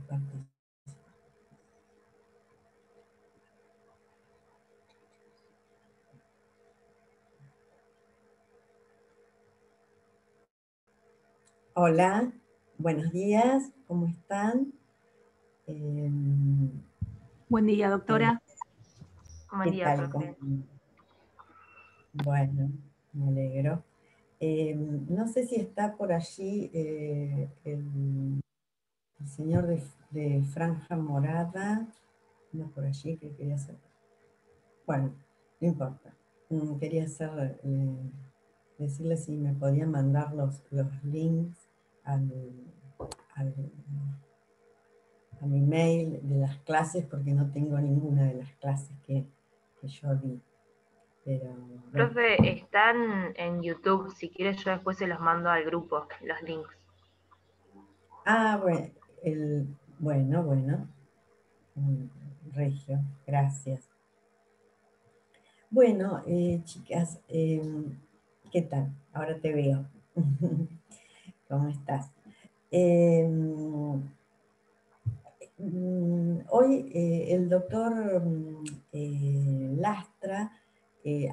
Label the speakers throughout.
Speaker 1: participar. Hola, buenos días, ¿cómo están?
Speaker 2: Buen día, doctora.
Speaker 1: ¿Qué tal? Bueno, me alegro. No sé si está por allí el señor de franja morada. No por allí, que quería hacer. Bueno, no importa. Quería hacer, decirle si me podían mandar los links a mi mail de las clases, porque no tengo ninguna de las clases que yo di. Pero, bueno.
Speaker 3: Profe, están en YouTube. Si quieres, yo después se los mando al grupo, los links.
Speaker 1: Ah, bueno, bueno. Regio, gracias. Bueno, chicas, ¿qué tal? Ahora te veo. ¿Cómo estás? Hoy el doctor Lastra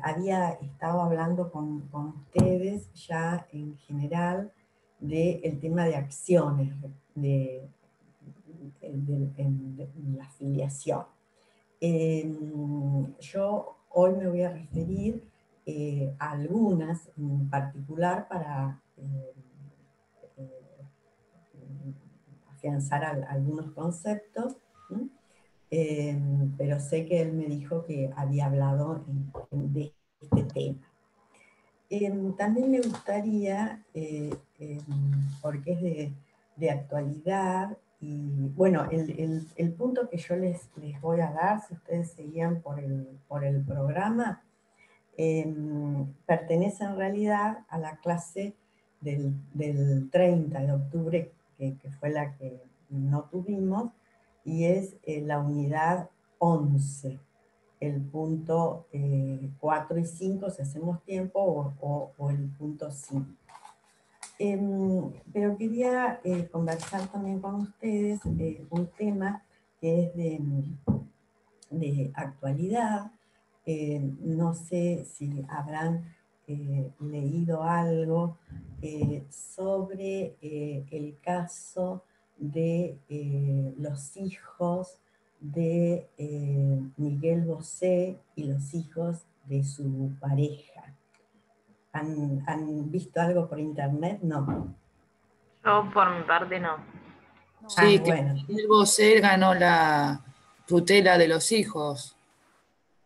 Speaker 1: había estado hablando con ustedes ya en general del tema de acciones en la afiliación. Yo hoy me voy a referir a algunas en particular para afianzar algunos conceptos, pero sé que él me dijo que había hablado de este tema. También me gustaría, porque es de actualidad, y bueno, el punto que yo les voy a dar, si ustedes seguían por el programa, pertenece en realidad a la clase del 30 de octubre, que fue la que no tuvimos, y es la unidad 11, el punto 4 y 5, si hacemos tiempo, o el punto 5. Pero quería conversar también con ustedes un tema que es de actualidad. No sé si habrán leído algo sobre el caso de los hijos de Miguel Bosé y los hijos de su pareja. ¿Han visto algo por internet? No.
Speaker 3: Yo, por mi parte, no.
Speaker 4: Sí, que
Speaker 1: bueno.
Speaker 4: Miguel Bosé ganó la tutela de los hijos.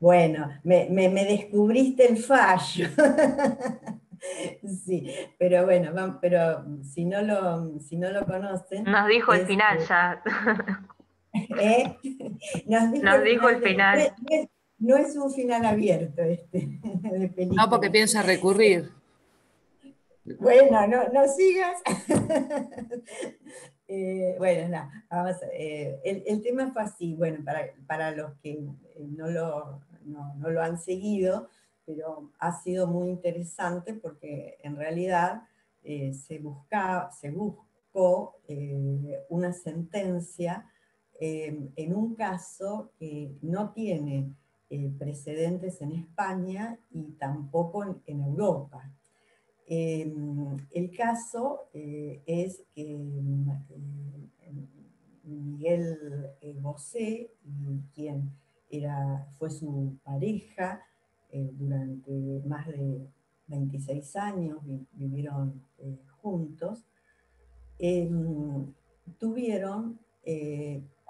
Speaker 1: Bueno, me descubriste el fallo. Sí, pero bueno, pero si no lo conocen...
Speaker 3: Nos dijo el final ya.
Speaker 1: Nos dijo
Speaker 3: el final.
Speaker 1: No es un final abierto de película.
Speaker 4: No, porque piensa recurrir.
Speaker 1: Bueno, no sigas. Bueno, no, vamos, el tema fue así, bueno, para los que no lo han seguido, pero ha sido muy interesante porque en realidad se buscó una sentencia en un caso que no tiene precedentes en España y tampoco en Europa. El caso es que Miguel Bosé, quien fue su pareja durante más de 26 años, vivieron juntos, tuvieron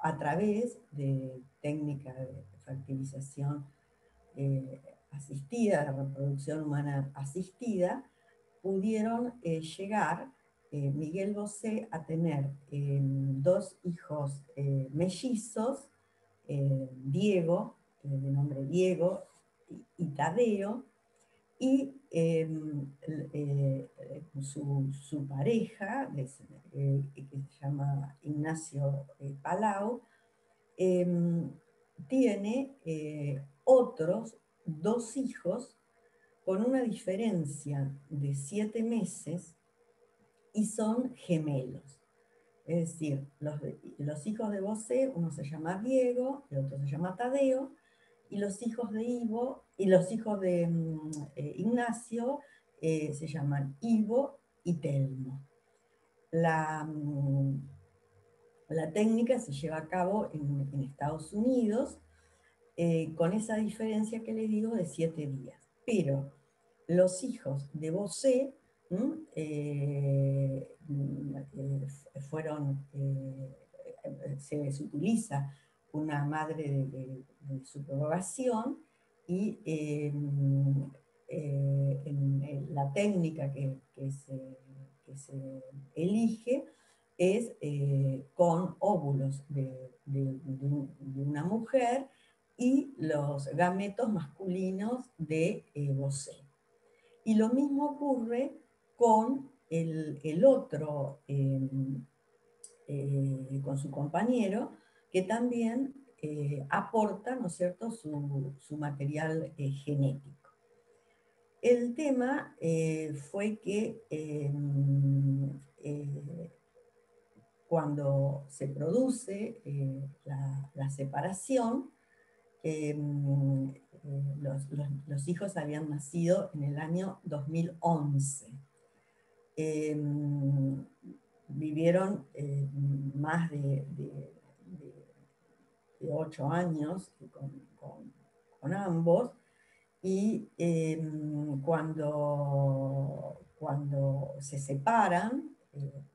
Speaker 1: a través de técnicas de fertilización asistida, de reproducción humana asistida, pudieron llegar, Miguel Bosé, a tener dos hijos mellizos, Diego, de nombre Diego, y Tadeo, y su pareja, que se llama Ignacio Palau, tiene otros dos hijos con una diferencia de 7 meses y son gemelos. Es decir, los hijos de Bosé, uno se llama Diego, el otro se llama Tadeo, y los hijos de Ivo, y los hijos de Ignacio se llaman Ivo y Telmo. La técnica se lleva a cabo en Estados Unidos, con esa diferencia que le digo de 7 días. Pero los hijos de Bosé se utiliza una madre de subrogación y la técnica que se elige es con óvulos de una mujer y los gametos masculinos de Bosé. Y lo mismo ocurre con el otro, con su compañero, que también aporta, ¿no es cierto?, su material genético. El tema fue que cuando se produce la separación, los hijos habían nacido en el año 2011. Vivieron más de 8 años con ambos, y cuando se separan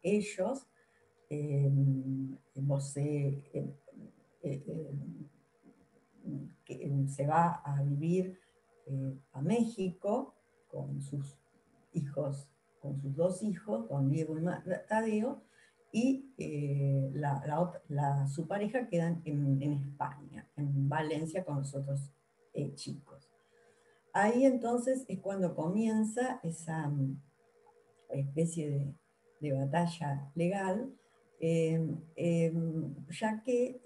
Speaker 1: ellos, Bosé se va a vivir a México con sus hijos, con sus 2 hijos, con Diego y Tadeo, y su pareja queda en España, en Valencia, con los otros chicos. Ahí entonces es cuando comienza esa especie de batalla legal, ya que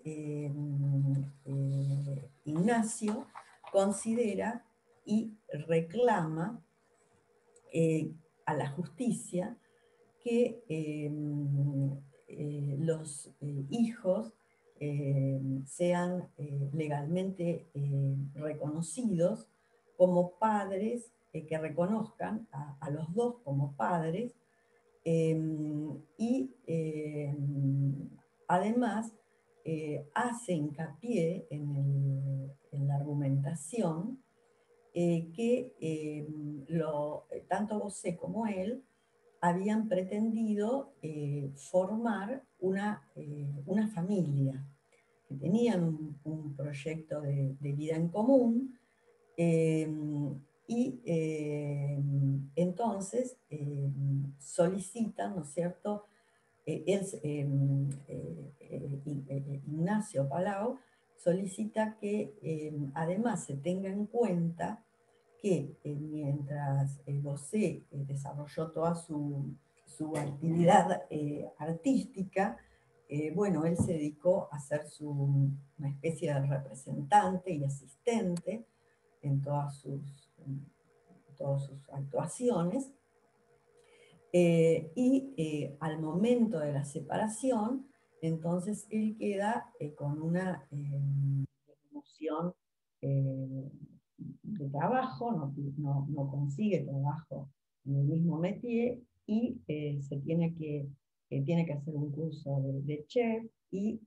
Speaker 1: Ignacio considera y reclama a la justicia que los hijos sean legalmente reconocidos como padres, que reconozcan a los 2 como padres, y además hace hincapié en la argumentación que tanto Bosé como él habían pretendido formar una familia, que tenían un proyecto de vida en común, y entonces solicitan, ¿no es cierto?, Ignacio Palau solicita que además se tenga en cuenta que mientras Bosé desarrolló toda su actividad artística, bueno, él se dedicó a ser una especie de representante y asistente en todas sus actuaciones, y al momento de la separación, entonces él queda con una disminución de trabajo, no consigue trabajo en el mismo métier, y tiene que hacer un curso de chef, y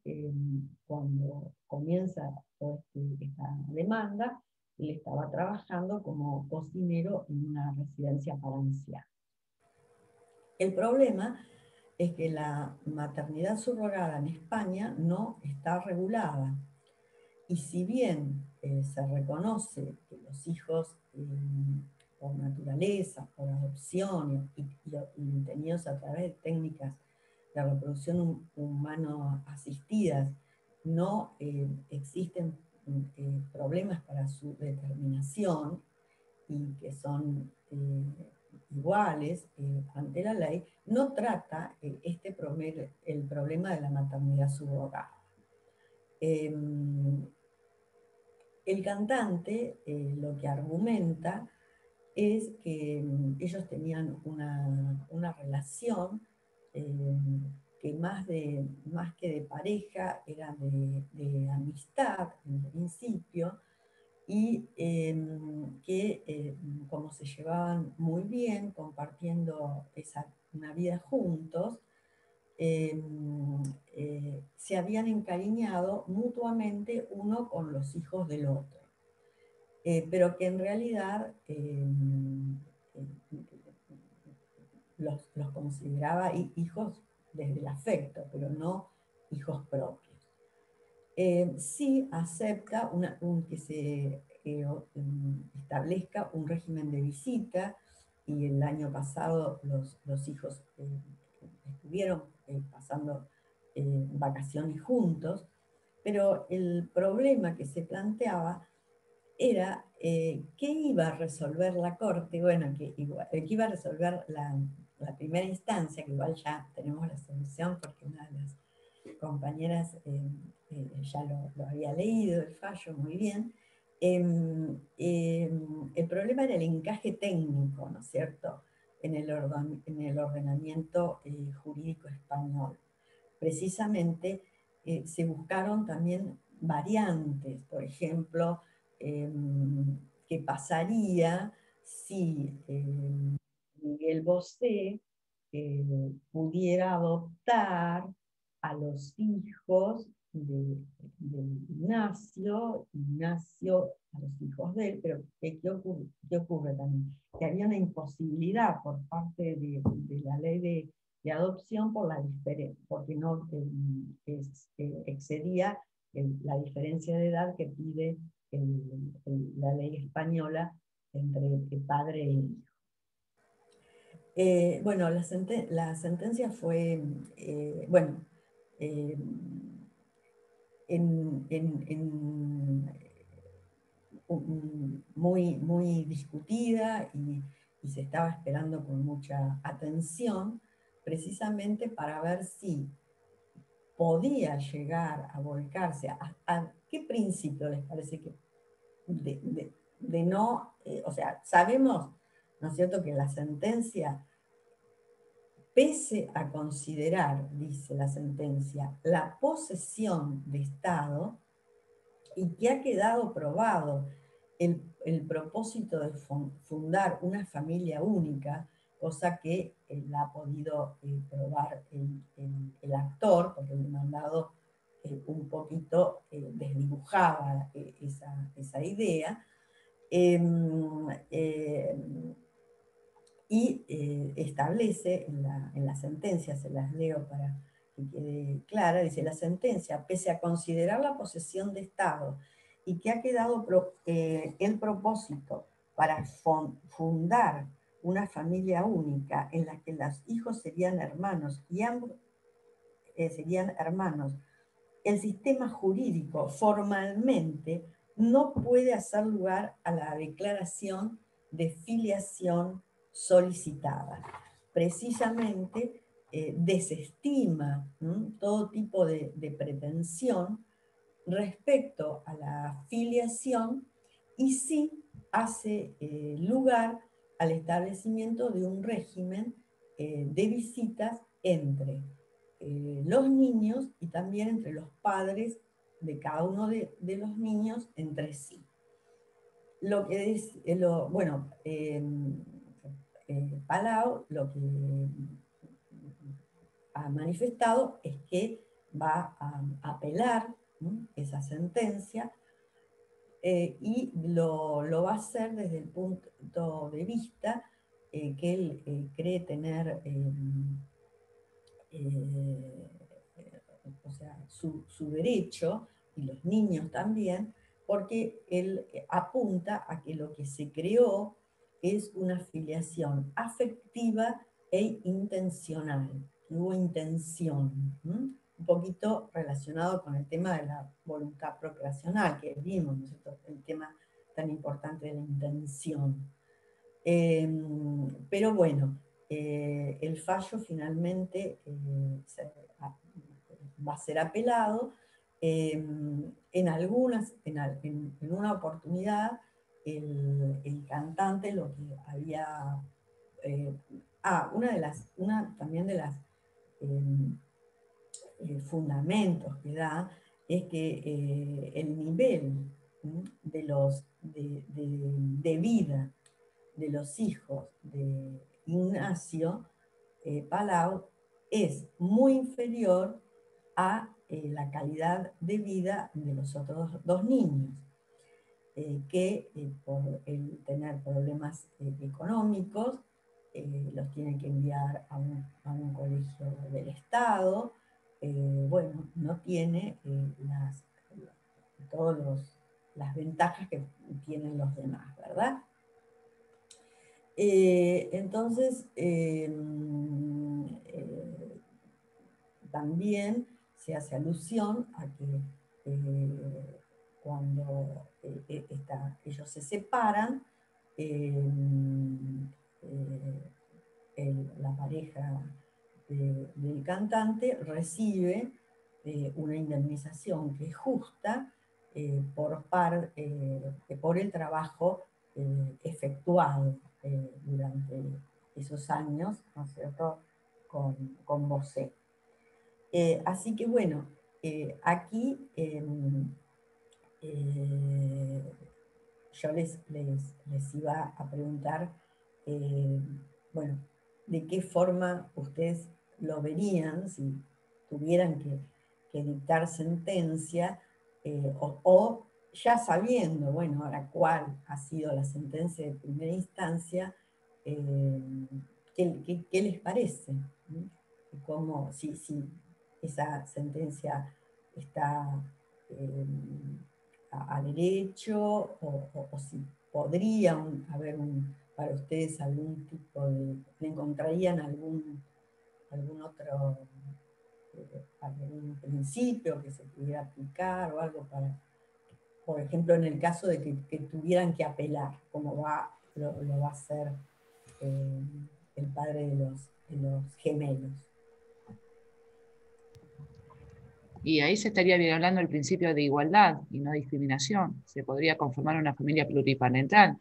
Speaker 1: cuando comienza toda esta demanda, él estaba trabajando como cocinero en una residencia para ancianos. El problema es que la maternidad subrogada en España no está regulada. Y si bien se reconoce que los hijos por naturaleza, por adopción y tenidos a través de técnicas de reproducción humano asistidas, no existen problemas para su determinación, y que son iguales ante la ley, no trata el problema de la maternidad subrogada. El cantante lo que argumenta es que ellos tenían una relación que más que de pareja, era de amistad en principio, y que como se llevaban muy bien, compartiendo una vida juntos, se habían encariñado mutuamente uno con los hijos del otro, pero que en realidad los consideraba hijos desde el afecto, pero no hijos propios. Sí acepta que se establezca un régimen de visita, y el año pasado los hijos estuvieron pasando vacaciones juntos, pero el problema que se planteaba era qué iba a resolver la Corte, bueno, que iba a resolver la primera instancia, que igual ya tenemos la solución porque una de las compañeras ya lo había leído, el fallo, muy bien. El problema era el encaje técnico, ¿no es cierto?, en el ordenamiento jurídico español. Precisamente se buscaron también variantes, por ejemplo, qué pasaría si Miguel Bosé pudiera adoptar a los hijos de Ignacio a los hijos de él, pero ¿qué ocurre también? Que había una imposibilidad por parte de la ley de adopción por la diferencia, porque no excedía la diferencia de edad que pide la ley española entre padre e hijo. Bueno, la sentencia fue, bueno, muy discutida, y se estaba esperando con mucha atención, precisamente para ver si podía llegar a volcarse a qué principio les parece que de no, o sea, sabemos, ¿no es cierto?, que la sentencia, pese a considerar, dice la sentencia, la posesión de Estado, y que ha quedado probado el propósito de fundar una familia única, cosa que la ha podido probar el actor, porque el demandado un poquito desdibujaba esa idea, y establece en la sentencia, se las leo para que quede clara, dice: la sentencia, pese a considerar la posesión de Estado y que ha quedado el propósito para fundar una familia única en la que los hijos serían hermanos y ambos serían hermanos, el sistema jurídico formalmente no puede hacer lugar a la declaración de filiación solicitada. Precisamente desestima todo tipo de pretensión respecto a la filiación, y sí hace lugar al establecimiento de un régimen de visitas entre los niños y también entre los padres de cada uno de los niños entre sí. Lo que es, bueno, Palau lo que ha manifestado es que va a apelar esa sentencia, y lo va a hacer desde el punto de vista que él cree tener o sea, su derecho, y los niños también, porque él apunta a que lo que se creó es una filiación afectiva e intencional, que hubo intención, un poquito relacionado con el tema de la voluntad procreacional que vimos, ¿no es cierto?, el tema tan importante de la intención. Pero bueno, el fallo finalmente va a ser apelado. En una oportunidad, el cantante lo que había... una también de las fundamentos que da es que el nivel de vida de los hijos de Ignacio Palau es muy inferior a la calidad de vida de los otros dos niños, que por tener problemas económicos los tienen que enviar a un colegio del Estado. Bueno, no tiene todas las ventajas que tienen los demás, ¿verdad? Entonces, también se hace alusión a que cuando ellos se separan, la pareja del cantante recibe una indemnización que es justa por el trabajo efectuado durante esos años, ¿no es cierto?, con Bosé. Así que bueno, aquí yo les iba a preguntar, bueno, de qué forma ustedes lo verían si tuvieran que dictar sentencia, o ya sabiendo, bueno, ahora cuál ha sido la sentencia de primera instancia, ¿qué les parece? Como si esa sentencia está a derecho, o si podría haber para ustedes algún tipo ¿le encontrarían algún otro algún principio que se pudiera aplicar o algo para, por ejemplo, en el caso de que tuvieran que apelar, como lo va a hacer el padre de los gemelos?
Speaker 4: Y ahí se estaría violando el principio de igualdad y no discriminación. Se podría conformar una familia pluriparental.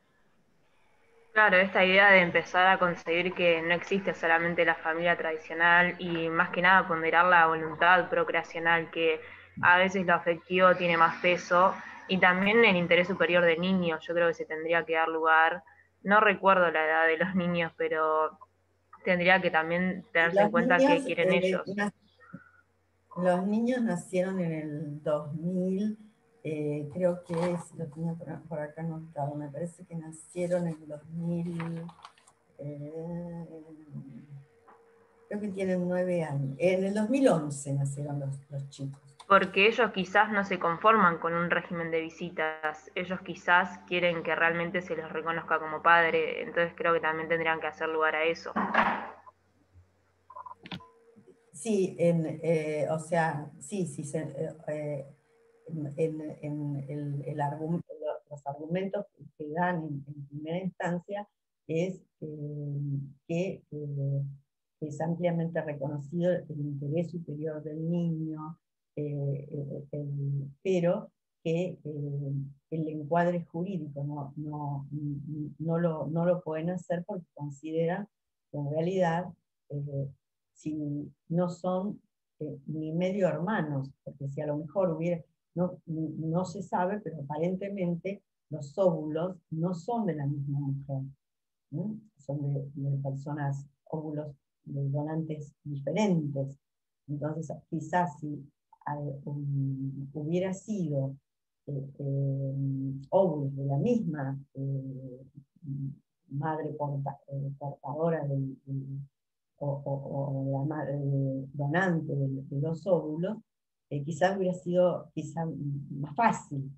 Speaker 3: Claro, esta idea de empezar a conseguir que no existe solamente la familia tradicional y más que nada ponderar la voluntad procreacional, que a veces lo afectivo tiene más peso, y también el interés superior del niño. Yo creo que se tendría que dar lugar, no recuerdo la edad de los niños, pero tendría que también tenerse en
Speaker 1: Los
Speaker 3: cuenta qué
Speaker 1: niños,
Speaker 3: quieren ellos.
Speaker 1: los niños nacieron en el 2000, creo que lo tenía por acá anotado, me parece que nacieron en el 2000, creo que tienen 9 años. En el 2011 nacieron los chicos.
Speaker 3: Porque ellos quizás no se conforman con un régimen de visitas, ellos quizás quieren que realmente se les reconozca como padre, entonces creo que también tendrían que hacer lugar a eso.
Speaker 1: Sí, o sea, sí, los argumentos que dan en primera instancia es que es ampliamente reconocido el interés superior del niño, pero que el encuadre jurídico no lo pueden hacer porque consideran que en realidad si no son ni medio hermanos, porque si a lo mejor no se sabe, pero aparentemente los óvulos no son de la misma mujer, ¿no? Son de personas, óvulos de donantes diferentes. Entonces, quizás si hubiera sido óvulos de la misma madre portadora o la madre donante de los óvulos, quizás hubiera sido más fácil.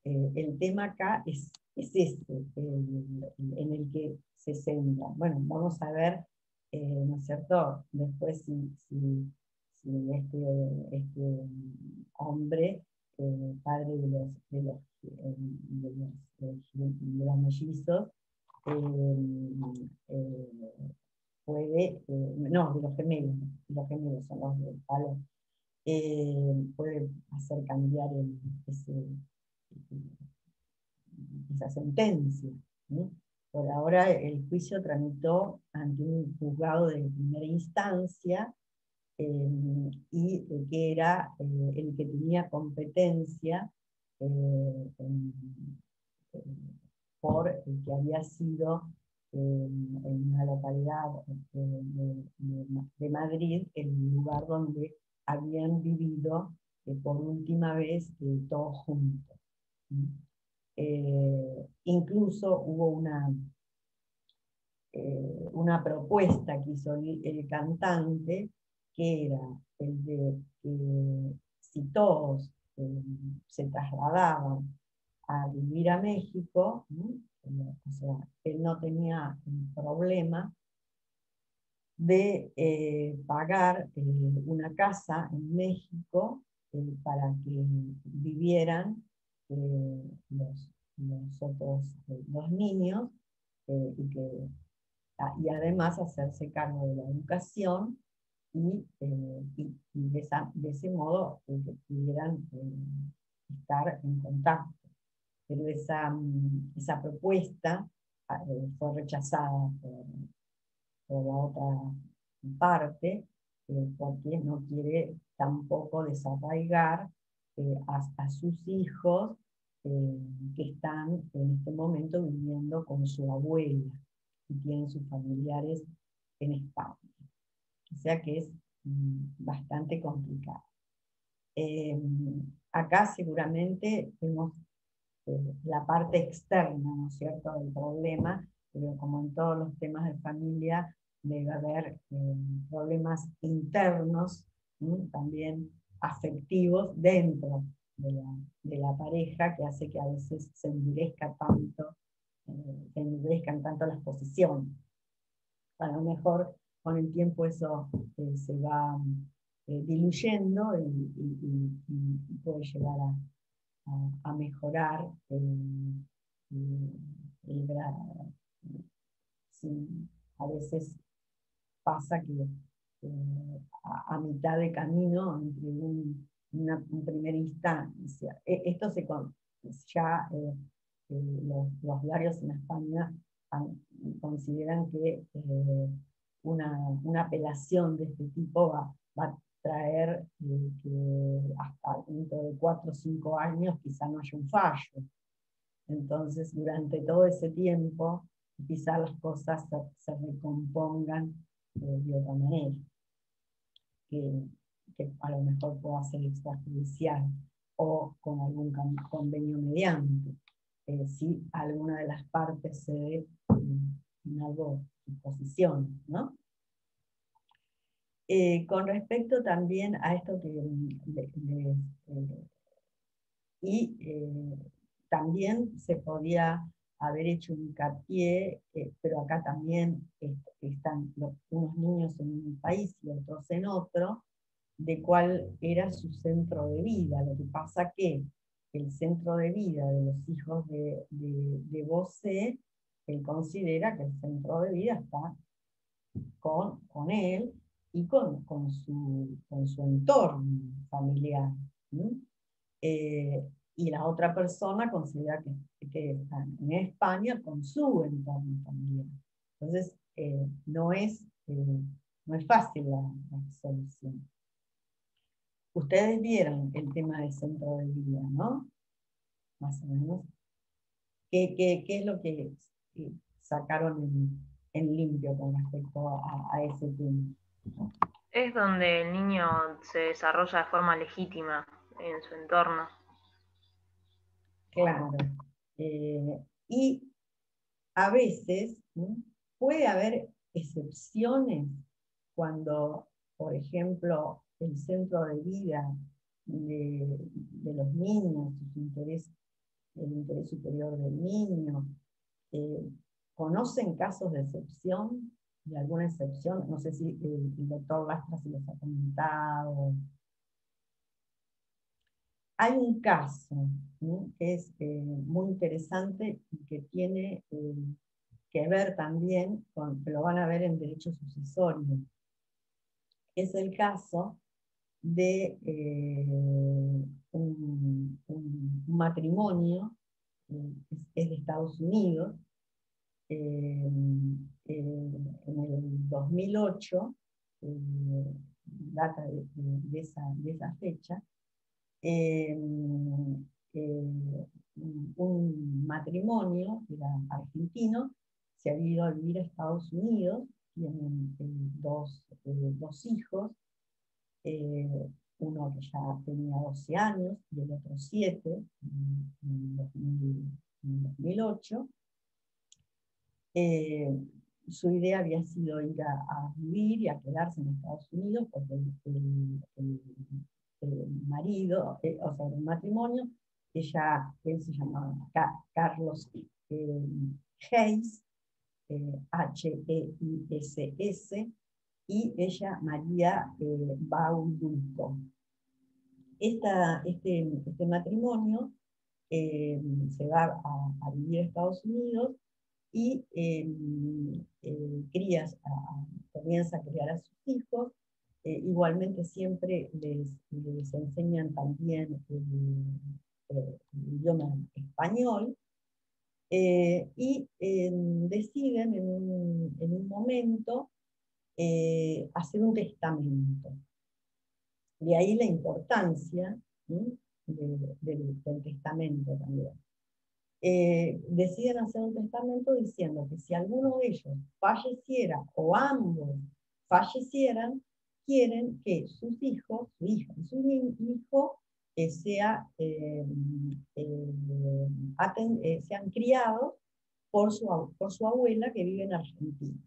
Speaker 1: El tema acá es este, en el que se centra. Bueno, vamos a ver, ¿no es cierto?, después si este hombre, padre de los mellizos, puede, no, de los gemelos son los del palo, puede hacer cambiar esa sentencia, ¿no? Por ahora el juicio tramitó ante un juzgado de primera instancia, y que era el que tenía competencia por el que había sido en una localidad de Madrid, el lugar donde habían vivido por última vez todos juntos. Incluso hubo una propuesta que hizo el cantante, que era el de que si todos se trasladaban a vivir a México, ¿no? O sea, él no tenía el problema de pagar una casa en México para que vivieran los otros dos niños y además hacerse cargo de la educación y de ese modo que pudieran estar en contacto. Pero esa propuesta fue rechazada por la otra parte, porque no quiere tampoco desarraigar a sus hijos que están en este momento viviendo con su abuela y tienen sus familiares en España. O sea que es bastante complicado. Acá seguramente vemos la parte externa, ¿no es cierto?, del problema, pero como en todos los temas de familia, debe haber problemas internos, también afectivos dentro de la pareja, que hace que a veces se endurezcan tanto las posiciones. A lo mejor con el tiempo eso se va diluyendo y puede llegar a mejorar el grado. Sí, a veces pasa que a mitad de camino, entre una primera instancia, esto ya los diarios en España consideran que una apelación de este tipo va a traer que hasta dentro de 4 o 5 años quizá no haya un fallo. Entonces, durante todo ese tiempo, quizá las cosas se recompongan de otra manera, que a lo mejor pueda ser extrajudicial o con algún convenio mediante, si alguna de las partes se ve en algo en posición, ¿no? Con respecto también a esto que también se podía haber hecho hincapié, pero acá también están unos niños en un país y otros en otro, de cuál era su centro de vida. Lo que pasa que el centro de vida de los hijos de Bosé, él considera que el centro de vida está con él y con su entorno familiar. Y la otra persona considera que está en España con su entorno familiar. Entonces, no es fácil la solución. Ustedes vieron el tema del centro de vida, ¿no? Más o menos. ¿Qué es lo que sacaron en limpio con respecto a ese tema?
Speaker 3: Es donde el niño se desarrolla de forma legítima en su entorno.
Speaker 1: Claro. Y a veces, ¿no?, puede haber excepciones cuando, por ejemplo, el centro de vida de los niños, el interés superior del niño, ¿conocen casos de excepción? ¿De alguna excepción? No sé si el doctor Lastra se los ha comentado. Hay un caso, ¿no?, que es muy interesante y que tiene que ver también que lo van a ver en derecho sucesorio. Es el caso de un matrimonio, es de Estados Unidos, en el 2008, data de esa fecha, un matrimonio, que era argentino, se había ido a vivir a Estados Unidos, tienen dos hijos, uno que ya tenía 12 años y el otro 7, en 2008. Su idea había sido ir a vivir y a quedarse en Estados Unidos porque el marido, o sea, el matrimonio, él se llamaba Carlos Heiss, Heiss, y ella María Baudulco. Este matrimonio se va a vivir a Estados Unidos y comienza a criar a sus hijos. Igualmente siempre les enseñan también el idioma español, y deciden en un momento hacer un testamento. De ahí la importancia del testamento también. Deciden hacer un testamento diciendo que si alguno de ellos falleciera o ambos fallecieran, quieren que sus hijos, su hija y su hijo sean criados por su abuela que vive en Argentina,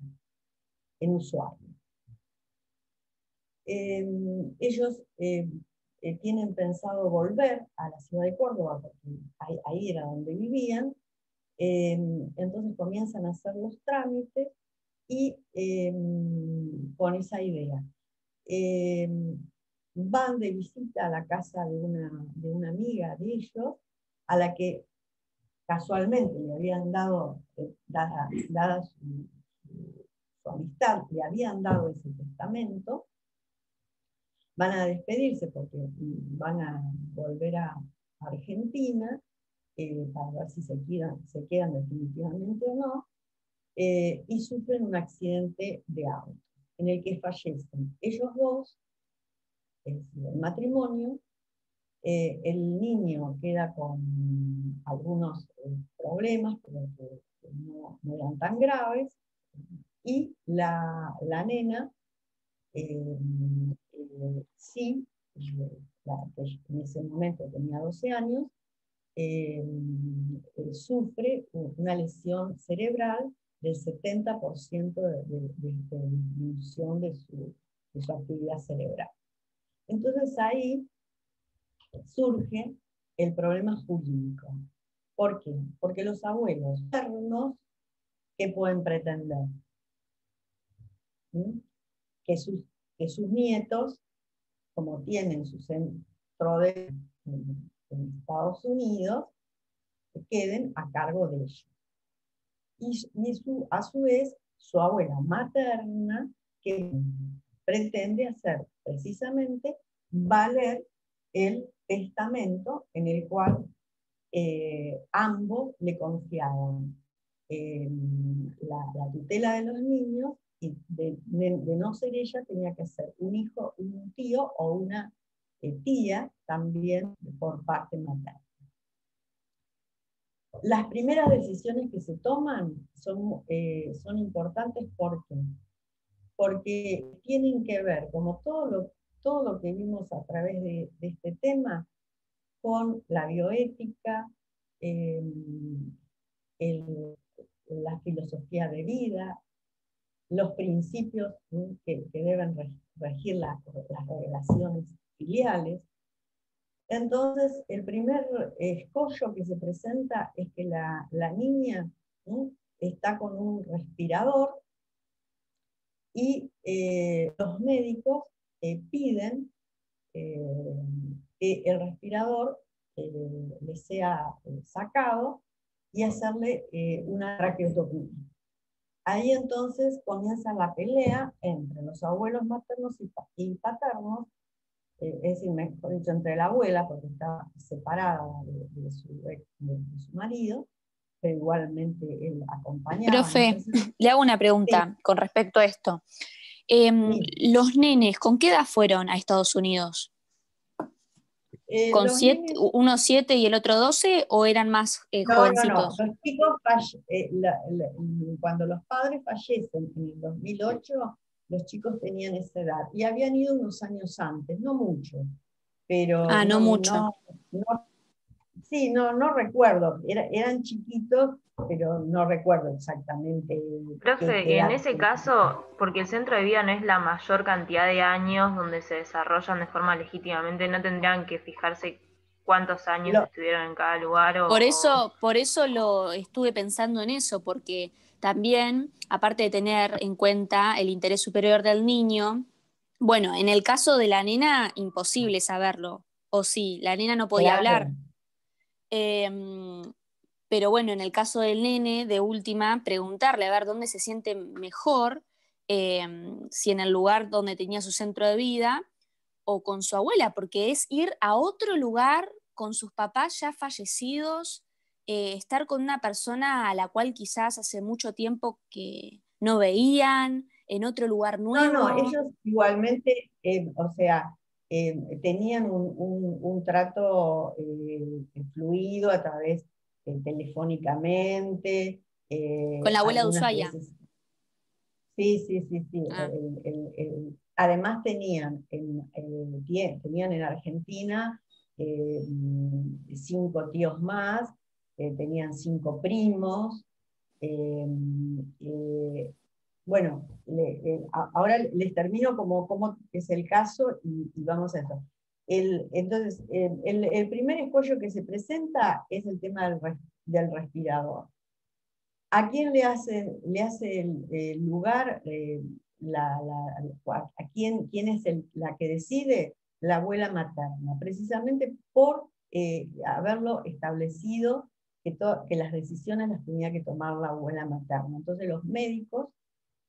Speaker 1: en Ushuaia. Ellos tienen pensado volver a la ciudad de Córdoba, porque ahí era donde vivían. Entonces comienzan a hacer los trámites y con esa idea. Van de visita a la casa de una amiga de ellos, a la que casualmente le habían dado, dada su amistad, le habían dado ese testamento. Van a despedirse porque van a volver a Argentina, para ver si se quedan definitivamente o no, y sufren un accidente de auto, en el que fallecen ellos dos, es decir, el matrimonio. El niño queda con algunos problemas, pero que no eran tan graves, y la nena, sí, que en ese momento tenía 12 años, sufre una lesión cerebral del 70% de disminución de su actividad cerebral. Entonces ahí surge el problema jurídico. ¿Por qué? Porque los abuelos maternos, ¿qué pueden pretender? Que sus nietos, como tienen su centro en Estados Unidos, queden a cargo de ellos. Y a su vez, su abuela materna, que pretende hacer precisamente valer el testamento en el cual ambos le confiaban la tutela de los niños, y de no ser ella tenía que ser un hijo, un tío o una tía también por parte materna. Las primeras decisiones que se toman son importantes porque tienen que ver, como todo lo que vimos a través de este tema, con la bioética, la filosofía de vida, los principios que deben regir las relaciones filiales. Entonces, el primer escollo que se presenta es que la niña está con un respirador y los médicos piden que el respirador le sea sacado y hacerle una traqueotomía. Ahí entonces comienza la pelea entre los abuelos maternos y paternos, es decir, mejor dicho, entre la abuela, porque estaba separada de su marido, pero igualmente él acompañaba.
Speaker 5: Profe,
Speaker 1: entonces,
Speaker 5: le hago una pregunta con respecto a esto.
Speaker 1: Sí.
Speaker 5: Los nenes, ¿con qué edad fueron a Estados Unidos? ¿Con
Speaker 1: Los nenes,
Speaker 5: uno 7 y el otro 12 o eran más
Speaker 1: no, no, no.
Speaker 5: jovencitos?
Speaker 1: Los chicos, cuando los padres fallecen en el 2008, los chicos tenían esa edad y habían ido unos años antes, no mucho, pero
Speaker 5: Ah, no mucho.
Speaker 1: Sí, no recuerdo, eran chiquitos, pero no recuerdo exactamente qué
Speaker 3: Profe, en
Speaker 1: edad
Speaker 3: ese
Speaker 1: tenían.
Speaker 3: caso, porque el centro de vida no es la mayor cantidad de años donde se desarrollan de forma legítimamente, no tendrían que fijarse cuántos años
Speaker 1: Lo-
Speaker 3: estuvieron en cada lugar
Speaker 5: Por eso lo estuve pensando en eso, porque también, aparte de tener en cuenta el interés superior del niño, bueno, en el caso de la nena, imposible saberlo. O sí, la nena no podía
Speaker 1: claro,
Speaker 5: hablar. Eh, pero bueno, en el caso del nene, de última, preguntarle a ver dónde se siente mejor, eh, si en el lugar donde tenía su centro de vida o con su abuela, porque es ir a otro lugar con sus papás ya fallecidos, estar con una persona a la cual quizás hace mucho tiempo que no veían, en otro lugar
Speaker 1: no,
Speaker 5: nuevo.
Speaker 1: ellos igualmente, o sea, tenían un trato fluido a través, telefónicamente,
Speaker 5: Con la abuela de
Speaker 1: algunas
Speaker 5: Ushuaia.
Speaker 1: veces. Sí, sí, sí, sí.
Speaker 5: Ah,
Speaker 1: Además tenían en Argentina 5 tíos más, tenían 5 primos. eh, eh, bueno, ahora les termino cómo es el caso y vamos a esto. Entonces, el primer escollo que se presenta es el tema del respirador. ¿A quién le hace el lugar? ¿A quién es la que decide? La abuela materna, precisamente por haberlo establecido que las decisiones las tenía que tomar la abuela materna. Entonces los médicos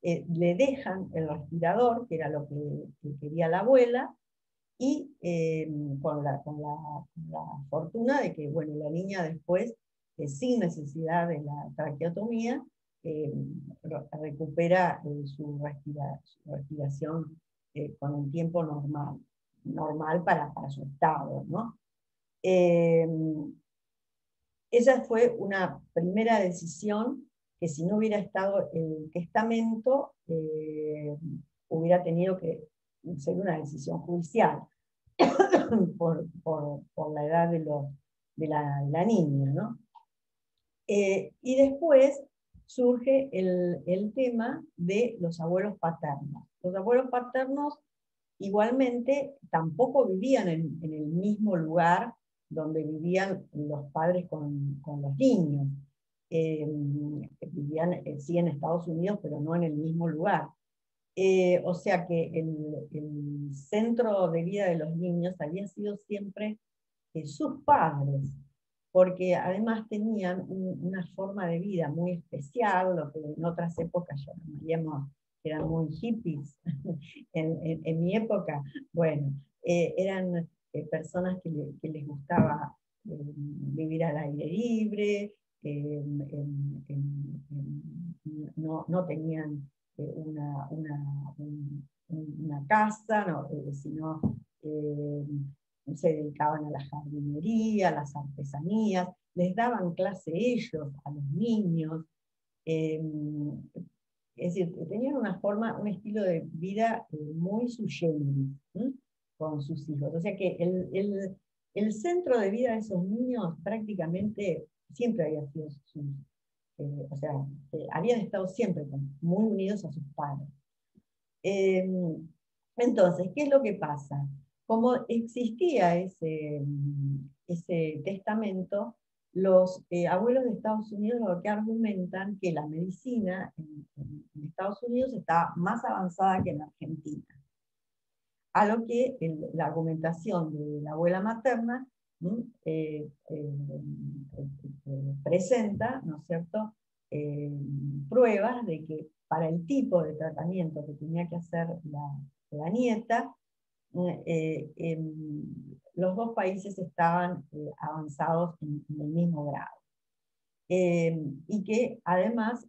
Speaker 1: le dejan el respirador, que era lo que quería la abuela, y con la fortuna de que, bueno, la niña después, sin necesidad de la traqueotomía, eh, recupera su respiración con el tiempo normal para su estado, ¿no? Eh, Esa fue una primera decisión que, si no hubiera estado el testamento, hubiera tenido que ser una decisión judicial por la edad de la niña, ¿no? Y después surge el tema de los abuelos paternos. Los abuelos paternos igualmente tampoco vivían en el mismo lugar donde vivían los padres con los niños. Vivían sí en Estados Unidos, pero no en el mismo lugar. O sea que el centro de vida de los niños había sido siempre sus padres, porque además tenían una forma de vida muy especial, lo que en otras épocas llamaríamos que eran muy hippies. En mi época, bueno, eran personas que les gustaba vivir al aire libre, no tenían una casa, no, sino se dedicaban a la jardinería, a las artesanías, les daban clase ellos a los niños. eh, es decir, tenían un estilo de vida muy sui generis, ¿sí? Con sus hijos. O sea que el centro de vida de esos niños prácticamente siempre había sido o sea, habían estado siempre muy unidos a sus padres. Eh, entonces, ¿qué es lo que pasa? Como existía ese testamento, los abuelos de Estados Unidos lo que argumentan que la medicina en Estados Unidos está más avanzada que en Argentina. A lo que la argumentación de la abuela materna presenta, ¿no es cierto?, pruebas de que para el tipo de tratamiento que tenía que hacer la nieta, los dos países estaban avanzados en el mismo grado. Y que además,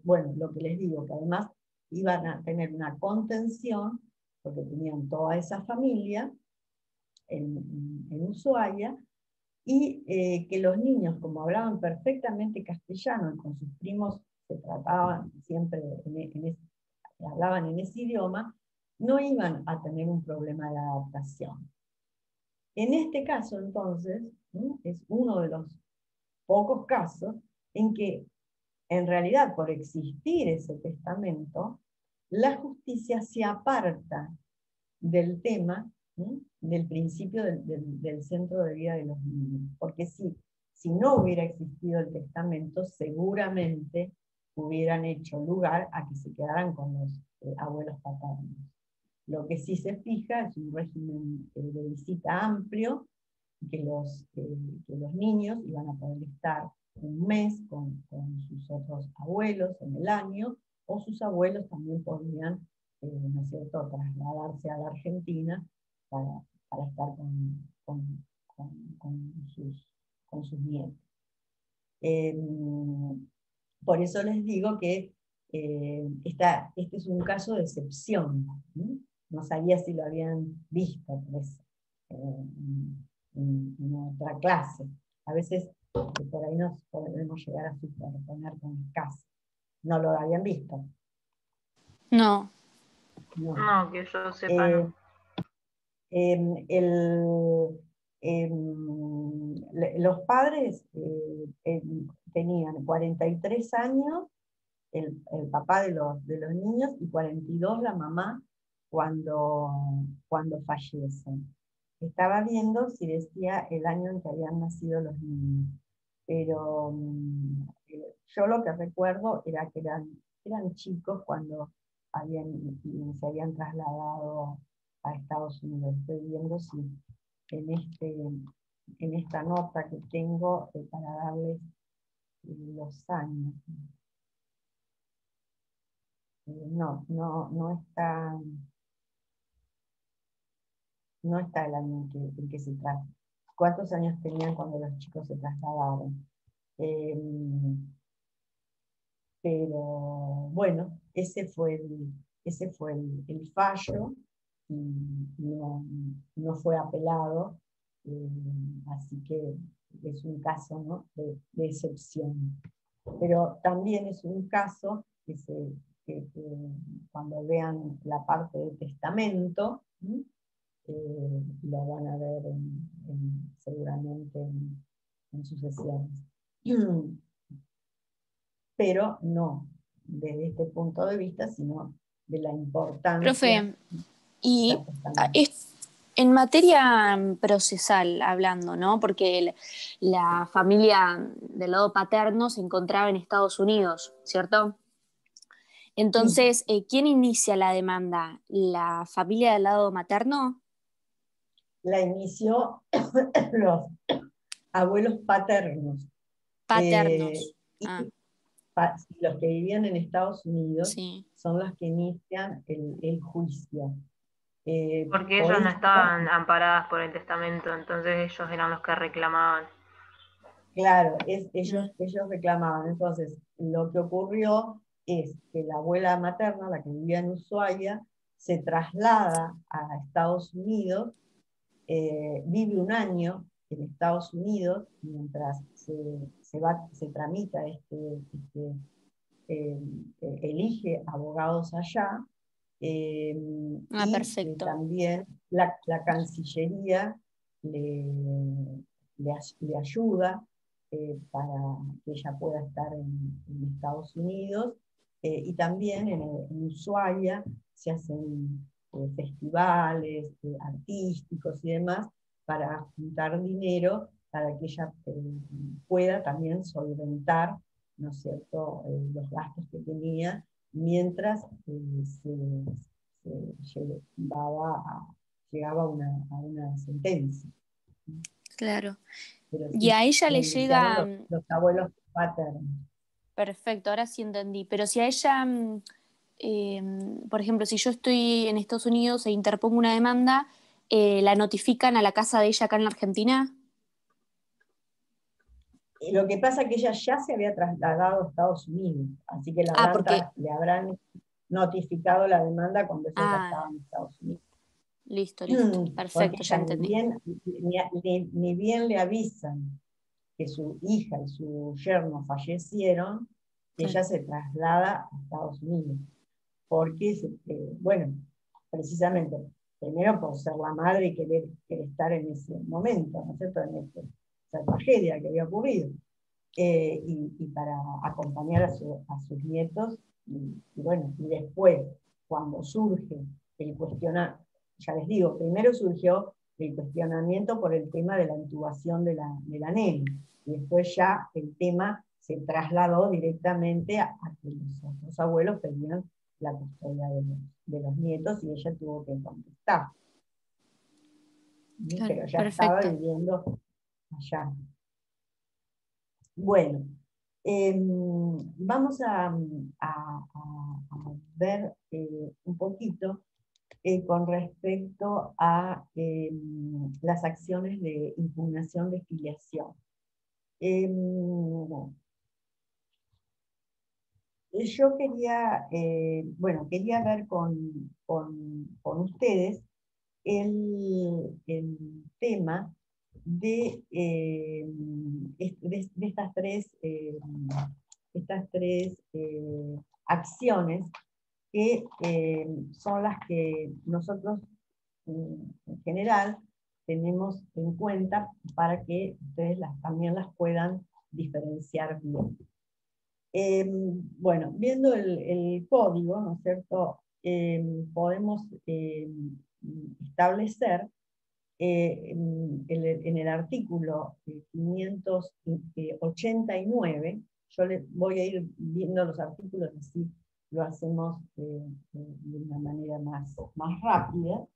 Speaker 1: bueno, lo que les digo, que además iban a tener una contención, porque tenían toda esa familia en Ushuaia, y que los niños, como hablaban perfectamente castellano y con sus primos se trataban siempre, hablaban en ese idioma, no iban a tener un problema de adaptación. En este caso, entonces, es uno de los pocos casos en que, en realidad, por existir ese testamento, la justicia se aparta del tema, del principio del centro de vida de los niños. Porque si no hubiera existido el testamento, seguramente hubieran hecho lugar a que se quedaran con los abuelos paternos. Lo que sí se fija es un régimen de visita amplio, que los niños iban a poder estar un mes con sus otros abuelos en el año, o sus abuelos también podían, ¿no es cierto?, trasladarse a la Argentina para estar con sus nietos. Por eso les digo que este es un caso de excepción. No sabía si lo habían visto pues, en otra clase. A veces por ahí nos podemos llegar a superponer con el caso. ¿No lo habían visto?
Speaker 5: No.
Speaker 3: No, que yo sepa, no.
Speaker 1: Los padres tenían 43 años, el papá de los niños, y 42 la mamá cuando fallecen. Estaba viendo si decía el año en que habían nacido los niños, pero yo lo que recuerdo era que eran chicos cuando se habían trasladado a Estados Unidos. Estoy viendo si en esta nota que tengo para darles los años. No está el año en que se trata. ¿Cuántos años tenían cuando los chicos se trasladaron? Pero bueno, ese fue el fallo, y no fue apelado, así que es un caso, ¿no?, de excepción. Pero también es un caso que cuando vean la parte de testamento, lo van a ver seguramente en sucesiones. Pero no desde este punto de vista, sino de la importancia.
Speaker 5: Profe, y en materia procesal hablando, ¿no? Porque la familia del lado paterno se encontraba en Estados Unidos, ¿cierto? Entonces, ¿quién inicia la demanda? ¿La familia del lado materno?
Speaker 1: La inició los abuelos paternos.
Speaker 5: Paternos.
Speaker 1: Los que vivían en Estados Unidos,
Speaker 5: sí,
Speaker 1: son los que inician el juicio.
Speaker 3: Porque ellos no estaban amparadas por el testamento, entonces ellos eran los que reclamaban.
Speaker 1: Claro, ellos reclamaban. Entonces, lo que ocurrió es que la abuela materna, la que vivía en Ushuaia, se traslada a Estados Unidos, vive un año en Estados Unidos, mientras se tramita elige abogados allá, y también la Cancillería le ayuda para que ella pueda estar en Estados Unidos, y también en Ushuaia se hacen festivales artísticos y demás para juntar dinero para que ella pueda también solventar, ¿no es cierto?, los gastos que tenía mientras llegaba a una sentencia.
Speaker 5: Claro.
Speaker 1: Pero
Speaker 5: y a ella le llega...
Speaker 1: Los abuelos paternos.
Speaker 5: Perfecto, ahora sí entendí. Pero si a ella, por ejemplo, si yo estoy en Estados Unidos e interpongo una demanda, ¿la notifican a la casa de ella acá en la Argentina?
Speaker 1: Lo que pasa es que ella ya se había trasladado a Estados Unidos, así que le habrán notificado la demanda cuando ella ya estaba en Estados Unidos.
Speaker 5: Listo, perfecto,
Speaker 1: Porque
Speaker 5: ya entendí.
Speaker 1: Ni bien le avisan que su hija y su yerno fallecieron, ella se traslada a Estados Unidos. Porque, bueno, precisamente, primero por ser la madre y querer estar en ese momento, ¿no es cierto?, en esa tragedia que había ocurrido, y para acompañar a sus nietos, y bueno, y después, cuando surge el cuestionamiento, ya les digo, primero surgió el cuestionamiento por el tema de la intubación de la nena, y después ya el tema se trasladó directamente a que los abuelos pedían la custodia de los nietos, y ella tuvo que contestar.
Speaker 5: Claro,
Speaker 1: pero ya
Speaker 5: perfecto.
Speaker 1: estaba viviendo allá. Bueno, vamos a ver un poquito con respecto a las acciones de impugnación de filiación. Yo quería, quería ver con ustedes el tema de estas tres acciones que son las que nosotros en general tenemos en cuenta para que ustedes también las puedan diferenciar bien. Bueno, viendo el código, ¿no es cierto?, podemos establecer en el artículo 589, yo voy a ir viendo los artículos, así lo hacemos de una manera más rápida.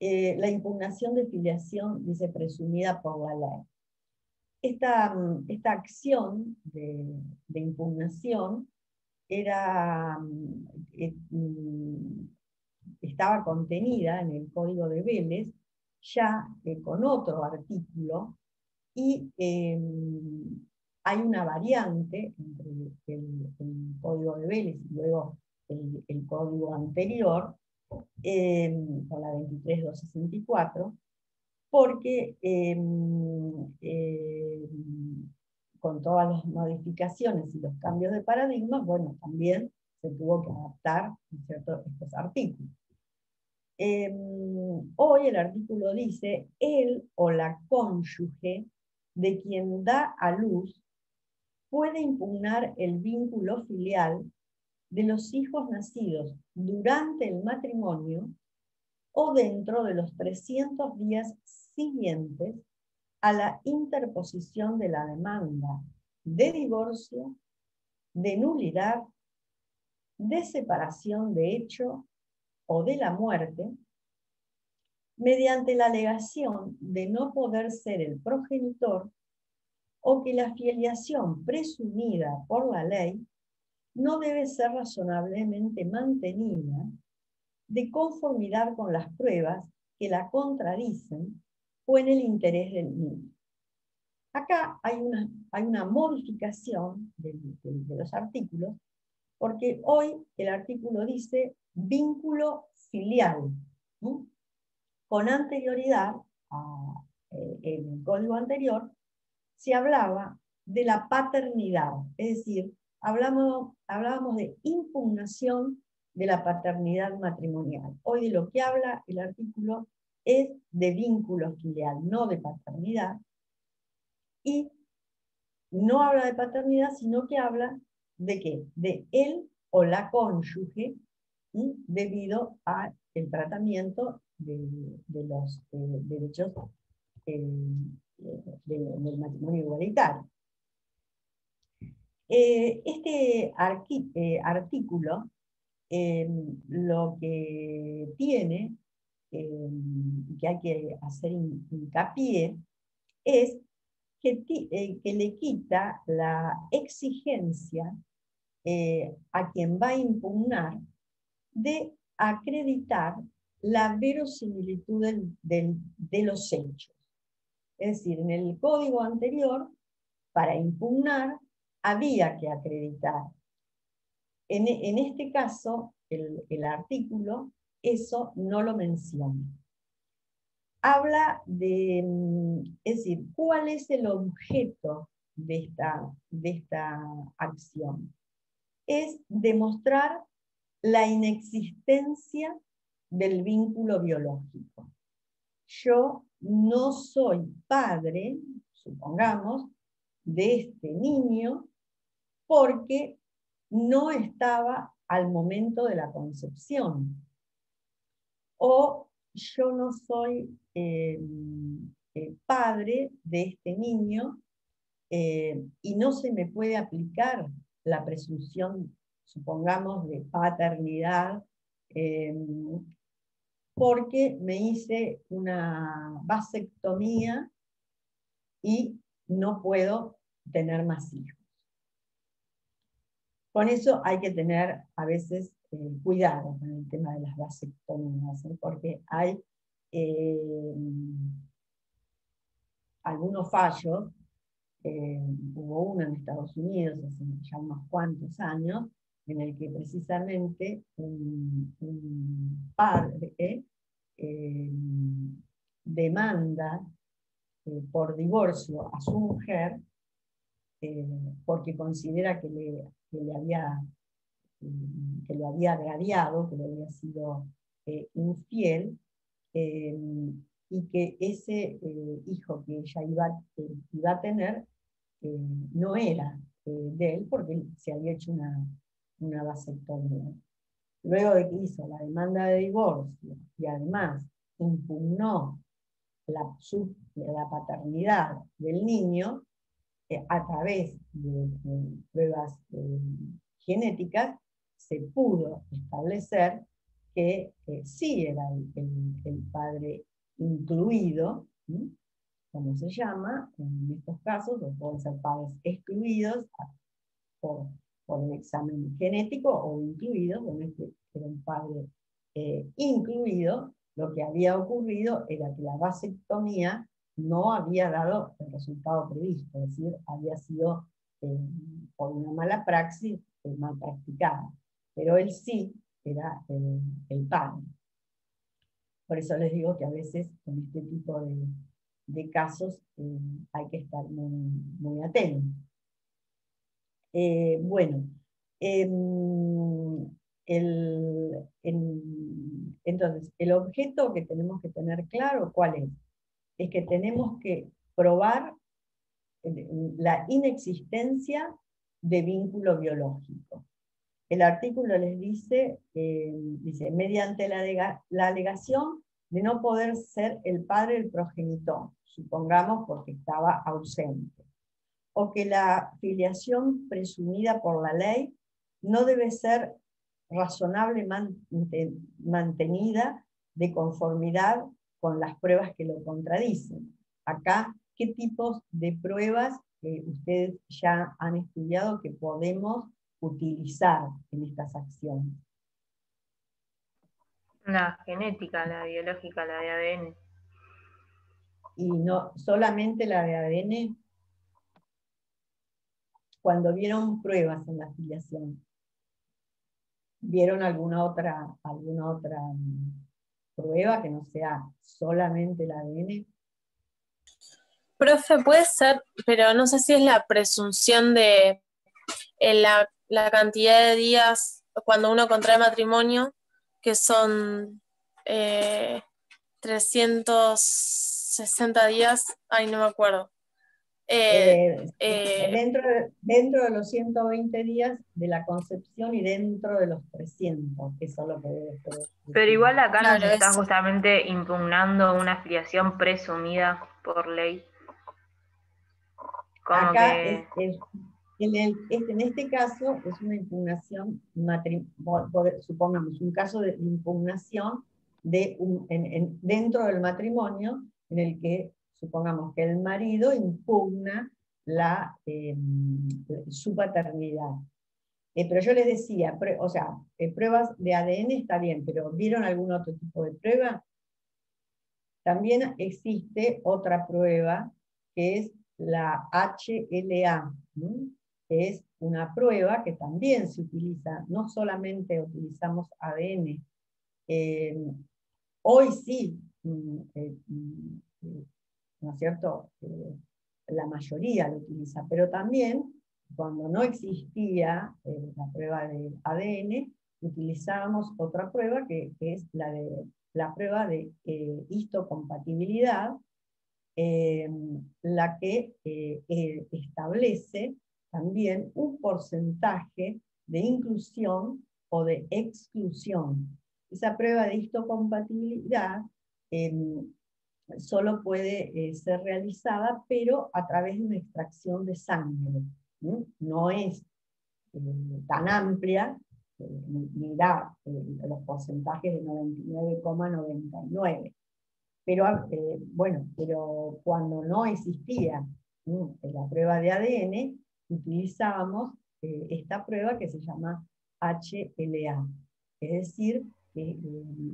Speaker 1: La impugnación de filiación dice presumida por la ley. Esta acción de impugnación estaba contenida en el Código de Vélez, ya con otro artículo, y hay una variante entre el Código de Vélez y luego el Código anterior, con la 23.264, porque con todas las modificaciones y los cambios de paradigmas, bueno, también se tuvo que adaptar, ¿no es cierto?, estos artículos. Hoy el artículo dice, él o la cónyuge de quien da a luz puede impugnar el vínculo filial de los hijos nacidos durante el matrimonio o dentro de los 300 días siguientes a la interposición de la demanda de divorcio, de nulidad, de separación de hecho o de la muerte, mediante la alegación de no poder ser el progenitor o que la filiación presumida por la ley no debe ser razonablemente mantenida de conformidad con las pruebas que la contradicen o en el interés del niño. Acá hay una modificación de los artículos, porque hoy el artículo dice vínculo filial, ¿no? Con anterioridad, en el código anterior, se hablaba de la paternidad, es decir, hablábamos de impugnación de la paternidad matrimonial. Hoy de lo que habla el artículo es de vínculo filial, no de paternidad, y no habla de paternidad, sino que habla de ¿qué? De él o la cónyuge, debido al tratamiento de los derechos del matrimonio igualitario. Este artículo lo que tiene, que hay que hacer hincapié, es que le quita la exigencia a quien va a impugnar de acreditar la verosimilitud de los hechos. Es decir, en el código anterior, para impugnar, había que acreditar. En este caso, el artículo eso no lo menciona. Habla de, es decir, ¿cuál es el objeto de esta acción? Es demostrar la inexistencia del vínculo biológico. Yo no soy padre, supongamos, de este niño porque no estaba al momento de la concepción. O yo no soy padre de este niño y no se me puede aplicar la presunción, supongamos, de paternidad, porque me hice una vasectomía y no puedo tener más hijos. Con eso hay que tener a veces cuidado con el tema de las vasectomías, porque hay algunos fallos. Hubo uno en Estados Unidos hace ya unos cuantos años, en el que precisamente un padre demanda por divorcio a su mujer porque considera que lo había agraviado, que le había sido infiel, y que ese hijo que ella iba a tener no era de él, porque se había hecho una vasectomía. Luego de que hizo la demanda de divorcio y además impugnó la paternidad del niño a través de pruebas genéticas, se pudo establecer que sí era el padre incluido, ¿sí? Como se llama, en estos casos, o pueden ser padres excluidos por el examen genético o incluidos, en este era un padre incluido. Lo que había ocurrido era que la vasectomía no había dado el resultado previsto, es decir, había sido por una mala praxis mal practicada, pero él sí era el padre. Por eso les digo que a veces con este tipo de casos hay que estar muy atentos. Bueno, entonces, el objeto que tenemos que tener claro, ¿cuál es? Es que tenemos que probar la inexistencia de vínculo biológico. El artículo les dice, mediante la alegación de no poder ser el padre del progenitor, supongamos porque estaba ausente, o que la filiación presumida por la ley no debe ser razonablemente mantenida de conformidad con las pruebas que lo contradicen. Acá, ¿qué tipos de pruebas ustedes ya han estudiado que podemos utilizar en estas acciones?
Speaker 3: La genética, la biológica, la de ADN.
Speaker 1: Y no solamente la de ADN. Cuando vieron pruebas en la filiación, ¿vieron alguna otra prueba que no sea solamente el ADN?
Speaker 6: Profe, puede ser, pero no sé si es la presunción de la cantidad de días cuando uno contrae matrimonio, que son 360 días, ay, no me acuerdo.
Speaker 1: Dentro de los 120 días de la concepción y dentro de los 300, que eso es lo que debe ser.
Speaker 3: Pero igual acá
Speaker 6: Claro,
Speaker 3: nos está
Speaker 6: eso.
Speaker 3: justamente impugnando una filiación presumida por ley. Como
Speaker 1: Acá
Speaker 3: que...
Speaker 1: en este caso es una impugnación, supongamos un caso de impugnación dentro del matrimonio, en el que supongamos que el marido impugna su paternidad. Pero yo les decía, pruebas de ADN está bien, pero ¿vieron algún otro tipo de prueba? También existe otra prueba que es la HLA, ¿no? es una prueba que también se utiliza, no solamente utilizamos ADN, hoy sí, ¿no es cierto? La mayoría lo utiliza, pero también cuando no existía la prueba de ADN, utilizábamos otra prueba que es la prueba de histocompatibilidad, la que establece también un porcentaje de inclusión o de exclusión. Esa prueba de histocompatibilidad solo puede ser realizada, pero a través de una extracción de sangre. No es tan amplia, ni da los porcentajes de 99,99. Pero bueno, pero cuando no existía la prueba de ADN, utilizábamos esta prueba que se llama HLA. Es decir, que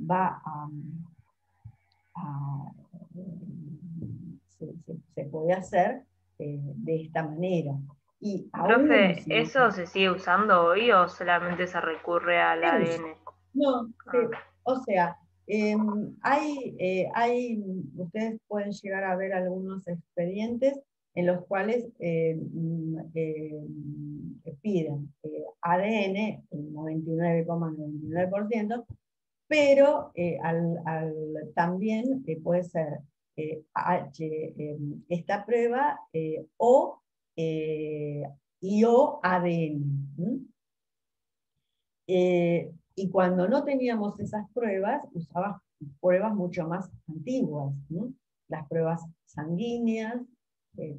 Speaker 1: va se puede hacer de esta manera. Y
Speaker 3: Profe,
Speaker 1: aún si
Speaker 3: ¿eso se sigue usando hoy o solamente se recurre al ADN?
Speaker 1: No, o sea, ustedes pueden llegar a ver algunos expedientes en los cuales piden ADN, el 99,99%, pero también puede ser esta prueba o ADN. Y cuando no teníamos esas pruebas, usaba pruebas mucho más antiguas, ¿no? Las pruebas sanguíneas,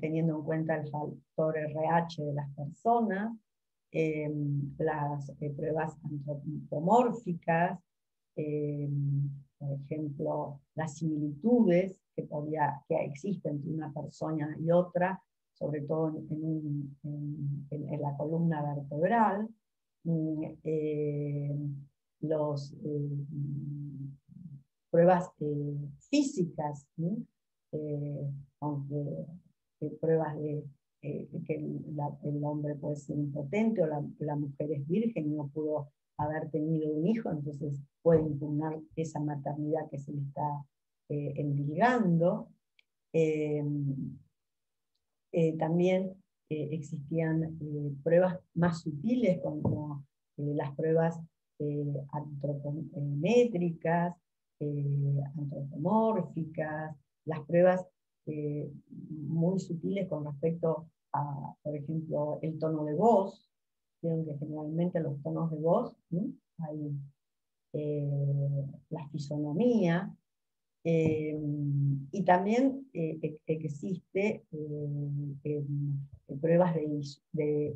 Speaker 1: teniendo en cuenta el factor RH de las personas, las pruebas antropomórficas, por ejemplo, las similitudes que existen entre una persona y otra, sobre todo en la columna vertebral, pruebas físicas, aunque pruebas de que el hombre puede ser impotente o la mujer es virgen y no pudo haber tenido un hijo, entonces puede impugnar esa maternidad que se le está endilgando. También existían pruebas más sutiles como las pruebas antropométricas, antropomórficas, las pruebas muy sutiles con respecto a, por ejemplo, el tono de voz. Vieron que generalmente los tonos de voz, hay la fisonomía, y también existe pruebas de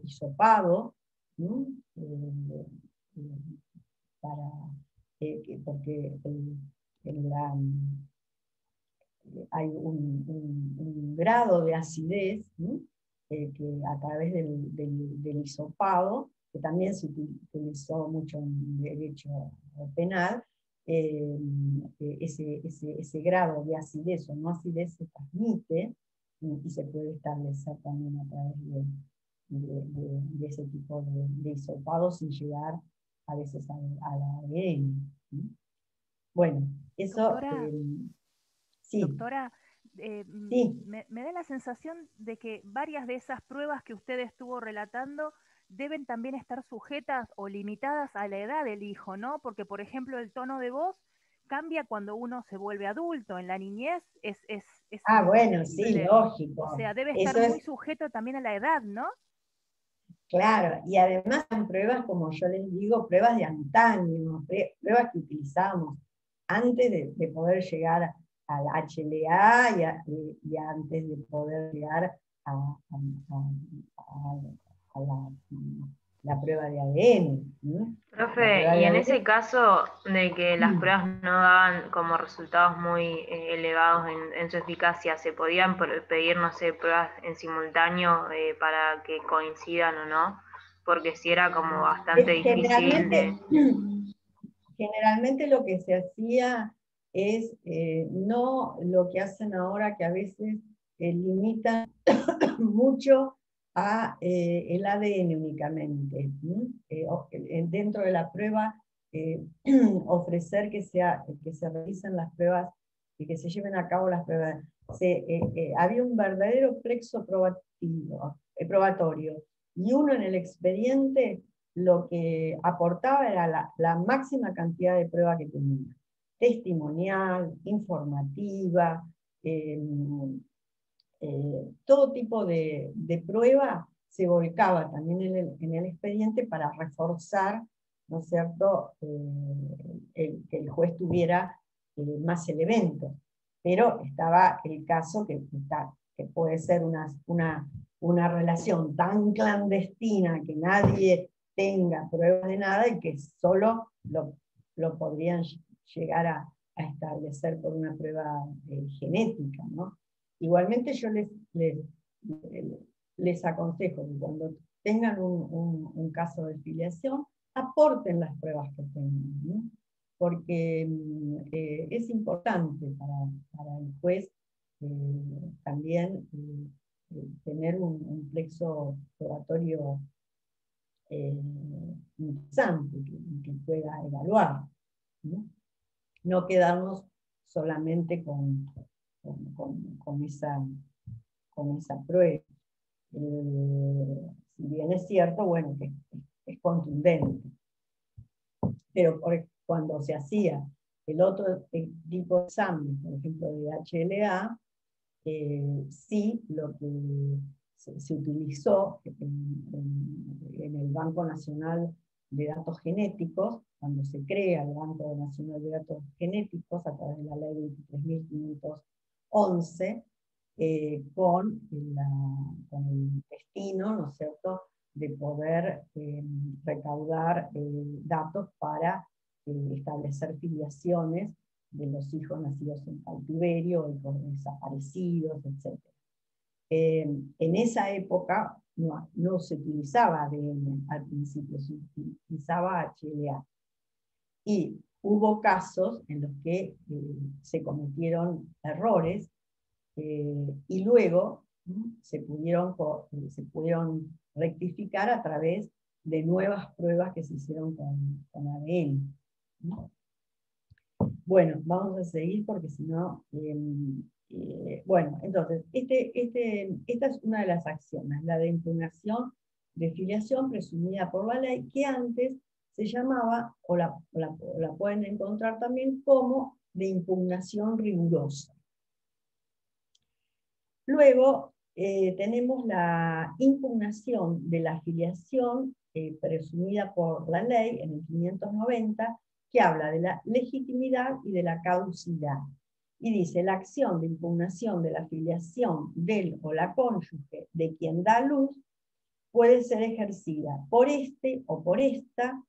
Speaker 1: hisopado, porque hay un grado de acidez que a través del hisopado, que también se utilizó mucho en derecho penal, ese grado de acidez o no acidez se transmite y se puede establecer también a través de ese tipo de hisopado sin llegar a veces al ADN. Bueno, eso...
Speaker 2: Doctora,
Speaker 1: sí.
Speaker 2: Doctora,
Speaker 1: sí.
Speaker 2: me da la sensación de que varias de esas pruebas que usted estuvo relatando deben también estar sujetas o limitadas a la edad del hijo, ¿no? Porque, por ejemplo, el tono de voz cambia cuando uno se vuelve adulto. En la niñez es
Speaker 1: bueno, sí, lógico.
Speaker 2: O sea, debe estar muy sujeto también a la edad, ¿no?
Speaker 1: Claro, y además son pruebas, como yo les digo, pruebas de antaño, pruebas que utilizábamos antes de poder llegar al HLA y antes de poder llegar a la prueba de ADN.
Speaker 3: Profe, y en ese caso de que las pruebas no daban como resultados muy elevados en su eficacia, ¿se podían pedir, no sé, pruebas en simultáneo para que coincidan o no? Porque si era como bastante difícil de...
Speaker 1: Generalmente lo que se hacía es no lo que hacen ahora, que a veces limitan mucho el ADN únicamente. Dentro de la prueba, ofrecer que se realicen las pruebas y que se lleven a cabo las pruebas. Había un verdadero plexo probatorio, y uno en el expediente lo que aportaba era la máxima cantidad de prueba que tenía. Testimonial, informativa, todo tipo de prueba se volcaba también en el expediente para reforzar, ¿no es cierto?, que el juez tuviera más elementos. Pero estaba el caso que puede ser una relación tan clandestina que nadie tenga pruebas de nada y que solo lo podrían llegar a establecer por una prueba genética, ¿no? Igualmente yo les aconsejo que cuando tengan un caso de filiación, aporten las pruebas que tengan, ¿no? Porque es importante para el juez también tener un plexo probatorio interesante que pueda evaluar, ¿no? No quedarnos solamente con esa prueba. Si bien es cierto, bueno, que es contundente. Pero cuando se hacía el otro tipo de examen, por ejemplo de HLA, sí lo que se utilizó en el Banco Nacional de Datos Genéticos, cuando se crea el Banco Nacional de Datos Genéticos a través de la ley 23.511, con el destino, ¿no es cierto?, de poder recaudar datos para establecer filiaciones de los hijos nacidos en cautiverio, hijos desaparecidos, etc. En esa época no se utilizaba ADN al principio, se utilizaba HLA. Y hubo casos en los que se cometieron errores y luego se pudieron rectificar a través de nuevas pruebas que se hicieron con ADN, ¿no? Bueno, vamos a seguir porque si no... bueno, entonces, esta es una de las acciones, la de impugnación de filiación presumida por la ley, que antes se llamaba, o la pueden encontrar también como de impugnación rigurosa. Luego tenemos la impugnación de la filiación presumida por la ley en el 590, que habla de la legitimidad y de la caducidad. Y dice, la acción de impugnación de la filiación del o la cónyuge de quien da luz puede ser ejercida por este o por esta,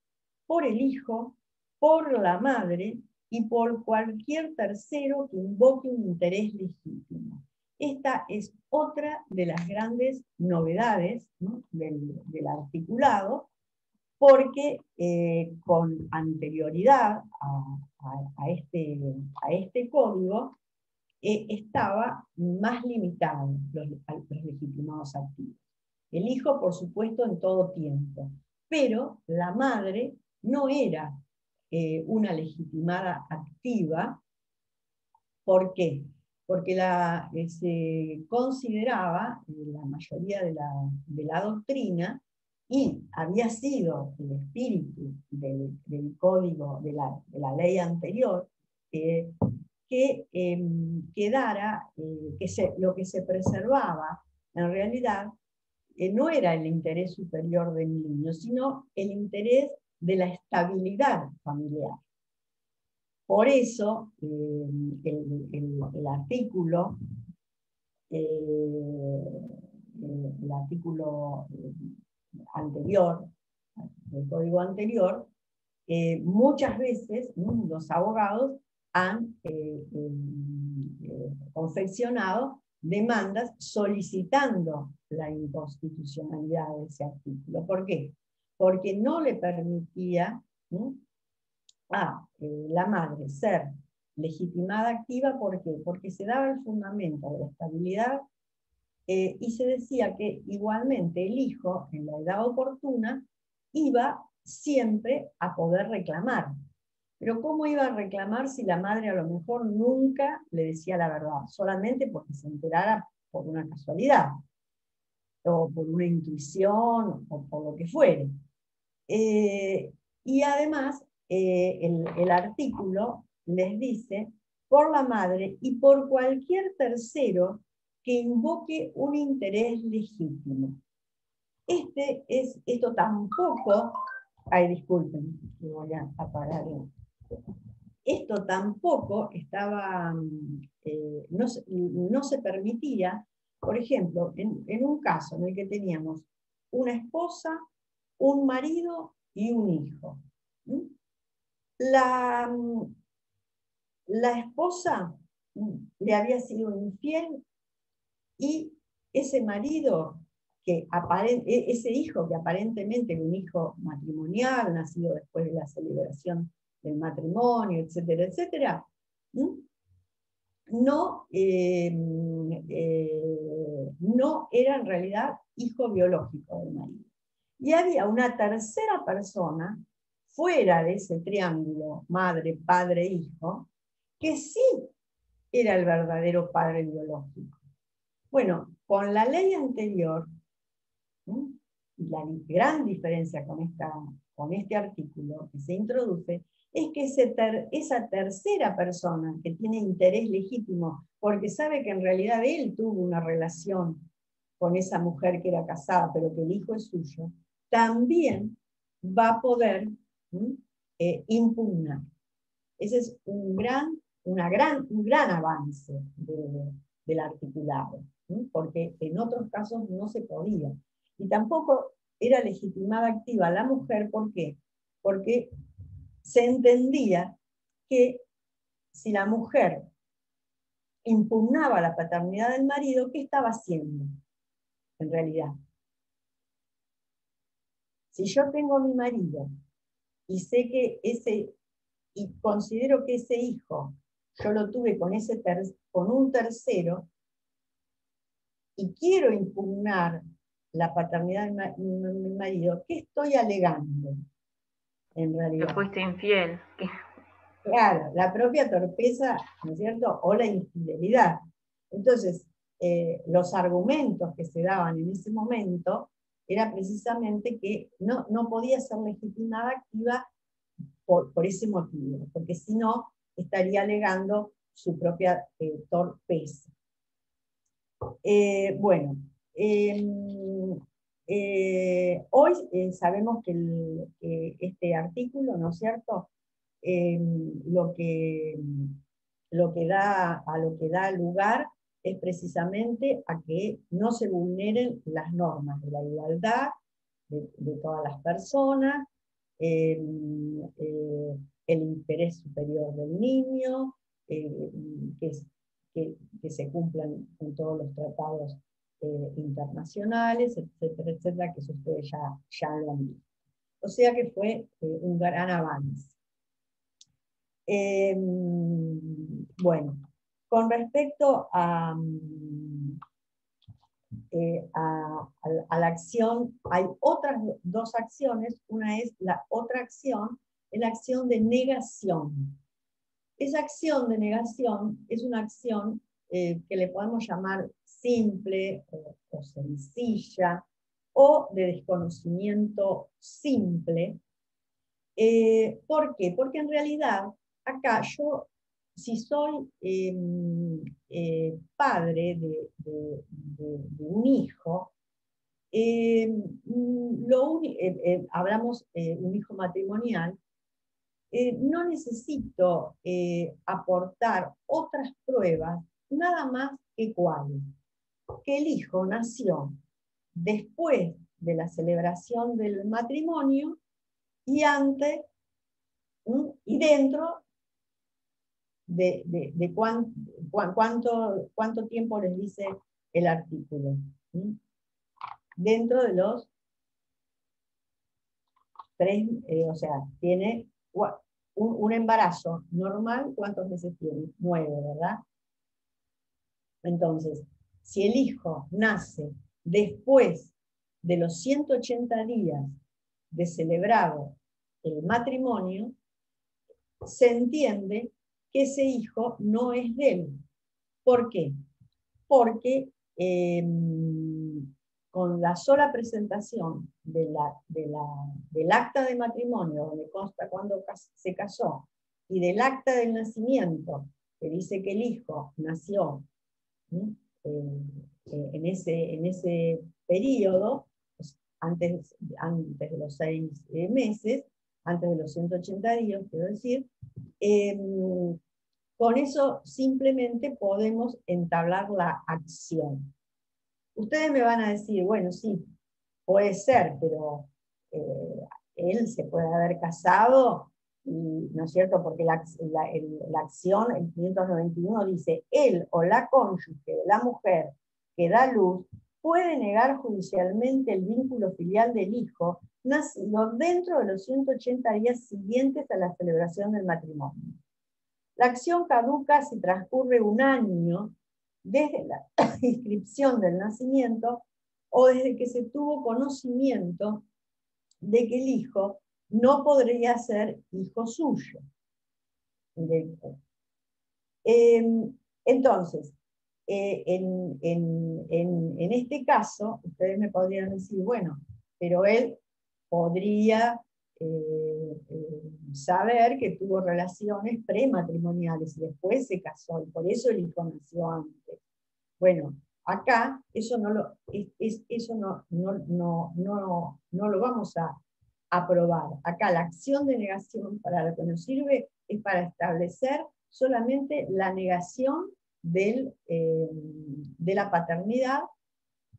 Speaker 1: por el hijo, por la madre y por cualquier tercero que invoque un interés legítimo. Esta es otra de las grandes novedades, ¿no?, del articulado, porque con anterioridad a este código estaba más limitado los legitimados activos. El hijo, por supuesto, en todo tiempo, pero la madre no era una legitimada activa. ¿Por qué? Porque se consideraba, la mayoría de la doctrina, y había sido el espíritu del código, de la ley anterior, que quedara, lo que se preservaba, en realidad, no era el interés superior del niño, sino el interés de la estabilidad familiar. Por eso, el artículo anterior, el código anterior, muchas veces los abogados han confeccionado demandas solicitando la inconstitucionalidad de ese artículo. ¿Por qué? Porque no le permitía a la madre ser legitimada activa. ¿Por qué? Porque se daba el fundamento de la estabilidad y se decía que igualmente el hijo, en la edad oportuna, iba siempre a poder reclamar. Pero ¿cómo iba a reclamar si la madre a lo mejor nunca le decía la verdad? Solamente porque se enterara por una casualidad, o por una intuición, o por lo que fuere. Y además, el artículo les dice, por la madre y por cualquier tercero que invoque un interés legítimo. Esto tampoco, ay, disculpen, que voy a apagar esto tampoco estaba, no se permitía, por ejemplo, en un caso en el que teníamos una esposa, un marido y un hijo. La esposa le había sido infiel y ese marido, ese hijo que aparentemente era un hijo matrimonial, nacido después de la celebración del matrimonio, etcétera, etcétera, no era en realidad hijo biológico del marido. Y había una tercera persona, fuera de ese triángulo madre, padre, hijo, que sí era el verdadero padre biológico. Bueno, con la ley anterior, la gran diferencia con este artículo que se introduce, es que esa tercera persona que tiene interés legítimo, porque sabe que en realidad él tuvo una relación con esa mujer que era casada, pero que el hijo es suyo, también va a poder impugnar. Ese es un gran avance del articulado, porque en otros casos no se podía. Y tampoco era legitimada activa la mujer, ¿por qué? Porque se entendía que si la mujer impugnaba la paternidad del marido, ¿qué estaba haciendo en realidad? Si yo tengo a mi marido y sé que y considero que ese hijo yo lo tuve con un tercero, y quiero impugnar la paternidad de mi marido, ¿qué estoy alegando en realidad?
Speaker 3: Que fuiste infiel.
Speaker 1: Claro, la propia torpeza, ¿no es cierto? O la infidelidad. Entonces, los argumentos que se daban en ese momento era precisamente que no podía ser legitimada activa por ese motivo, porque si no, estaría alegando su propia torpeza. Bueno, hoy sabemos que este artículo, ¿no es cierto?, lo que da lugar es precisamente a que no se vulneren las normas de la igualdad de todas las personas, el interés superior del niño, que se cumplan con todos los tratados internacionales, etcétera, etcétera, que eso ustedes ya lo han visto. O sea que fue un gran avance. Bueno, con respecto a la acción, hay otras dos acciones. Una es la otra acción, es la acción de negación. Esa acción de negación es una acción que le podemos llamar simple o sencilla, o de desconocimiento simple. ¿Por qué? Porque en realidad acá yo, si soy padre de un hijo, hablamos un hijo matrimonial, no necesito aportar otras pruebas, nada más que cuáles. Que el hijo nació después de la celebración del matrimonio y antes y dentro de cuánto tiempo les dice el artículo. Dentro de los 3, o sea, tiene un embarazo normal, ¿cuántos meses tiene? 9, ¿verdad? Entonces, si el hijo nace después de los 180 días de celebrado el matrimonio, se entiende que ese hijo no es de él. ¿Por qué? Porque con la sola presentación del acta de matrimonio, donde consta cuando se casó, y del acta del nacimiento, que dice que el hijo nació en ese periodo, pues, antes de los 6 meses, antes de los 180 días, quiero decir, con eso simplemente podemos entablar la acción. Ustedes me van a decir, bueno, sí, puede ser, pero él se puede haber casado, y, ¿no es cierto? Porque la acción, el 591 dice, él o la cónyuge de la mujer que da luz puede negar judicialmente el vínculo filial del hijo nacido dentro de los 180 días siguientes a la celebración del matrimonio. La acción caduca si transcurre un año desde la inscripción del nacimiento o desde que se tuvo conocimiento de que el hijo no podría ser hijo suyo. Entonces, en este caso, ustedes me podrían decir, bueno, pero él podría saber que tuvo relaciones prematrimoniales y después se casó, y por eso el hijo nació antes. Bueno, acá eso no lo vamos a probar. Acá la acción de negación para lo que nos sirve es para establecer solamente la negación de la paternidad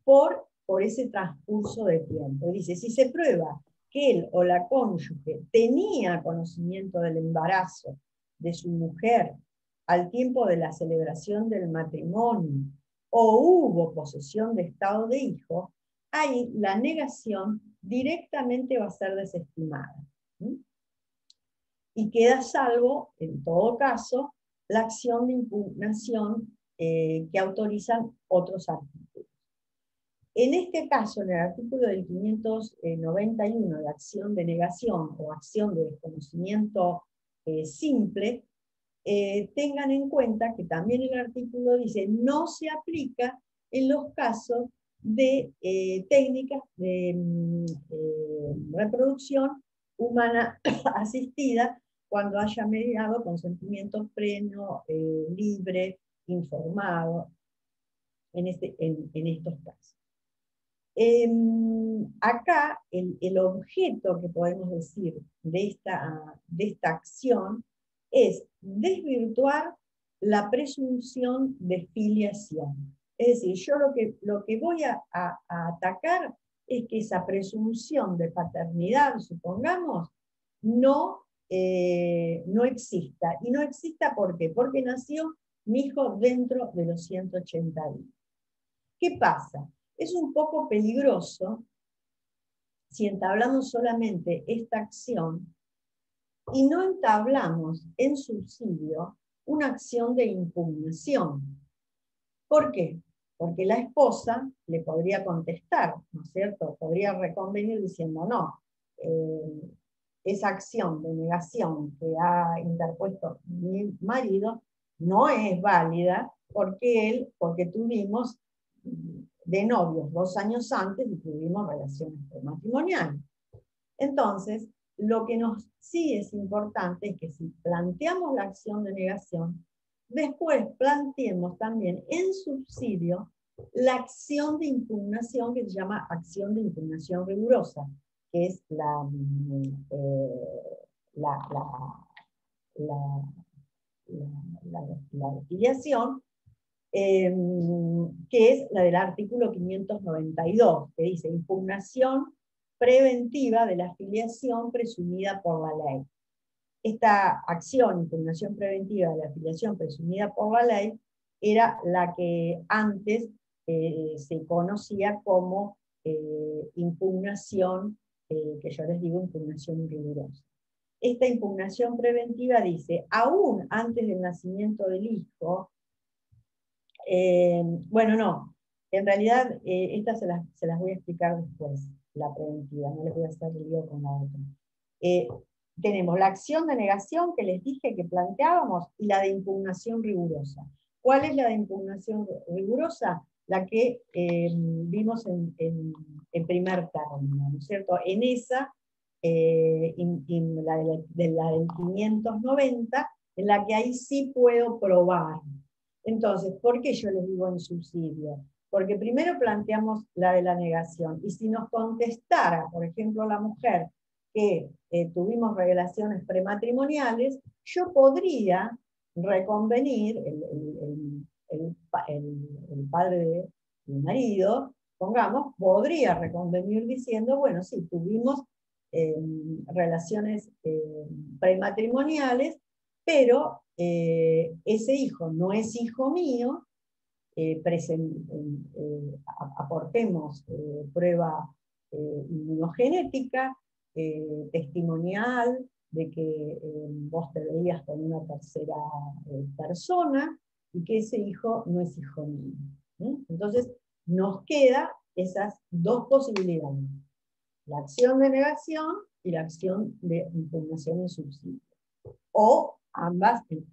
Speaker 1: por ese transcurso de tiempo. Dice, si se prueba que él o la cónyuge tenía conocimiento del embarazo de su mujer al tiempo de la celebración del matrimonio, o hubo posesión de estado de hijo, ahí la negación directamente va a ser desestimada. Y queda salvo, en todo caso, la acción de impugnación que autorizan otros artículos. En este caso, en el artículo del 591 de acción de negación o acción de desconocimiento simple, tengan en cuenta que también el artículo dice no se aplica en los casos de técnicas de reproducción humana asistida cuando haya mediado consentimiento pleno, libre, informado, en estos casos. Acá el objeto que podemos decir de esta acción es desvirtuar la presunción de filiación. Es decir, yo lo que voy a atacar es que esa presunción de paternidad, supongamos, no exista. ¿Y no exista por qué? Porque nació mi hijo dentro de los 180 días. ¿Qué pasa? Es un poco peligroso si entablamos solamente esta acción y no entablamos en subsidio una acción de impugnación. ¿Por qué? Porque la esposa le podría contestar, ¿no es cierto? Podría reconvenir diciendo, no, esa acción de negación que ha interpuesto mi marido no es válida porque tuvimos de novios 2 años antes y tuvimos relaciones prematrimoniales. Entonces, lo que sí es importante es que si planteamos la acción de negación, después planteemos también en subsidio la acción de impugnación que se llama acción de impugnación rigurosa, que es la filiación, que es la del artículo 592, que dice impugnación preventiva de la filiación presumida por la ley. Esta acción, impugnación preventiva de la filiación presumida por la ley, era la que antes se conocía como impugnación, que yo les digo impugnación rigurosa. Esta impugnación preventiva dice, aún antes del nacimiento del hijo, En realidad, estas se las voy a explicar después, la preventiva, no les voy a hacer lío con la otra. Tenemos la acción de negación que les dije que planteábamos y la de impugnación rigurosa. ¿Cuál es la de impugnación rigurosa? La que vimos en primer término, ¿no es cierto? En esa, la del 590, en la que ahí sí puedo probar. Entonces, ¿por qué yo les digo en subsidio? Porque primero planteamos la de la negación, y si nos contestara, por ejemplo, la mujer, que tuvimos relaciones prematrimoniales, yo podría reconvenir, el padre de mi marido, pongamos, podría reconvenir diciendo, bueno, sí, tuvimos relaciones prematrimoniales, pero ese hijo no es hijo mío, aportemos prueba inmunogenética, testimonial, de que vos te veías con una tercera persona, y que ese hijo no es hijo mío. Entonces, nos quedan esas dos posibilidades: la acción de negación y la acción de impugnación en subsidio, o ambas en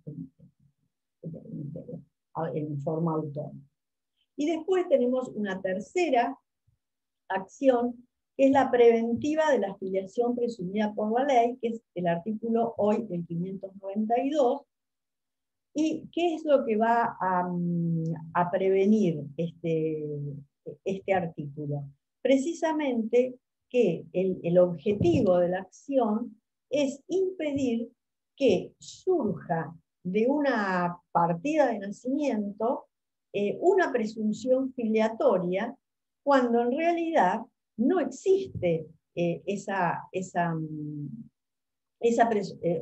Speaker 1: forma autónoma. Y después tenemos una tercera acción, que es la preventiva de la filiación presumida por la ley, que es el artículo hoy del 592. ¿Y qué es lo que va a prevenir este artículo? Precisamente que el objetivo de la acción es impedir que surja de una partida de nacimiento una presunción filiatoria, cuando en realidad no existe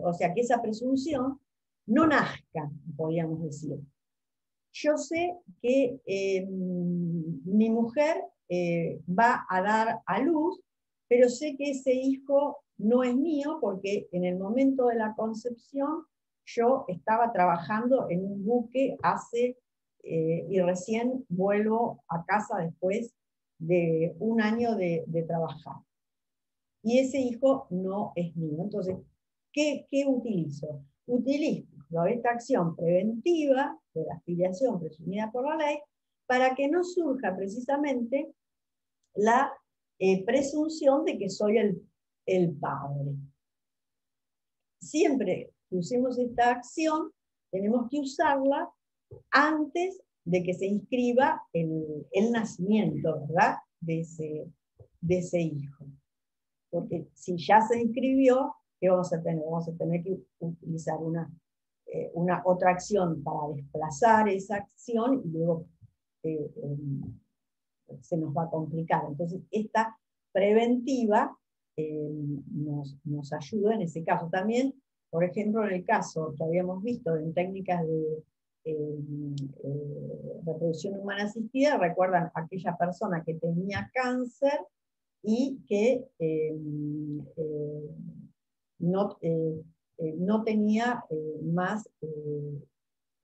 Speaker 1: o sea, que esa presunción no nazca, podríamos decir. Yo sé que mi mujer va a dar a luz, pero sé que ese hijo no es mío, porque en el momento de la concepción yo estaba trabajando en un buque y recién vuelvo a casa después de un año de trabajar. Y ese hijo no es mío. Entonces, ¿qué utilizo? Utilizo esta acción preventiva de la filiación presumida por la ley, para que no surja precisamente la presunción de que soy el padre. Siempre que usemos esta acción, tenemos que usarla antes de que se inscriba el nacimiento, ¿verdad?, de ese hijo. Porque si ya se inscribió, ¿qué vamos a tener? Vamos a tener que utilizar una otra acción para desplazar esa acción, y luego se nos va a complicar. Entonces, esta preventiva nos ayuda en ese caso. También, por ejemplo, en el caso que habíamos visto en técnicas de reproducción humana asistida, recuerdan aquella persona que tenía cáncer y que no tenía más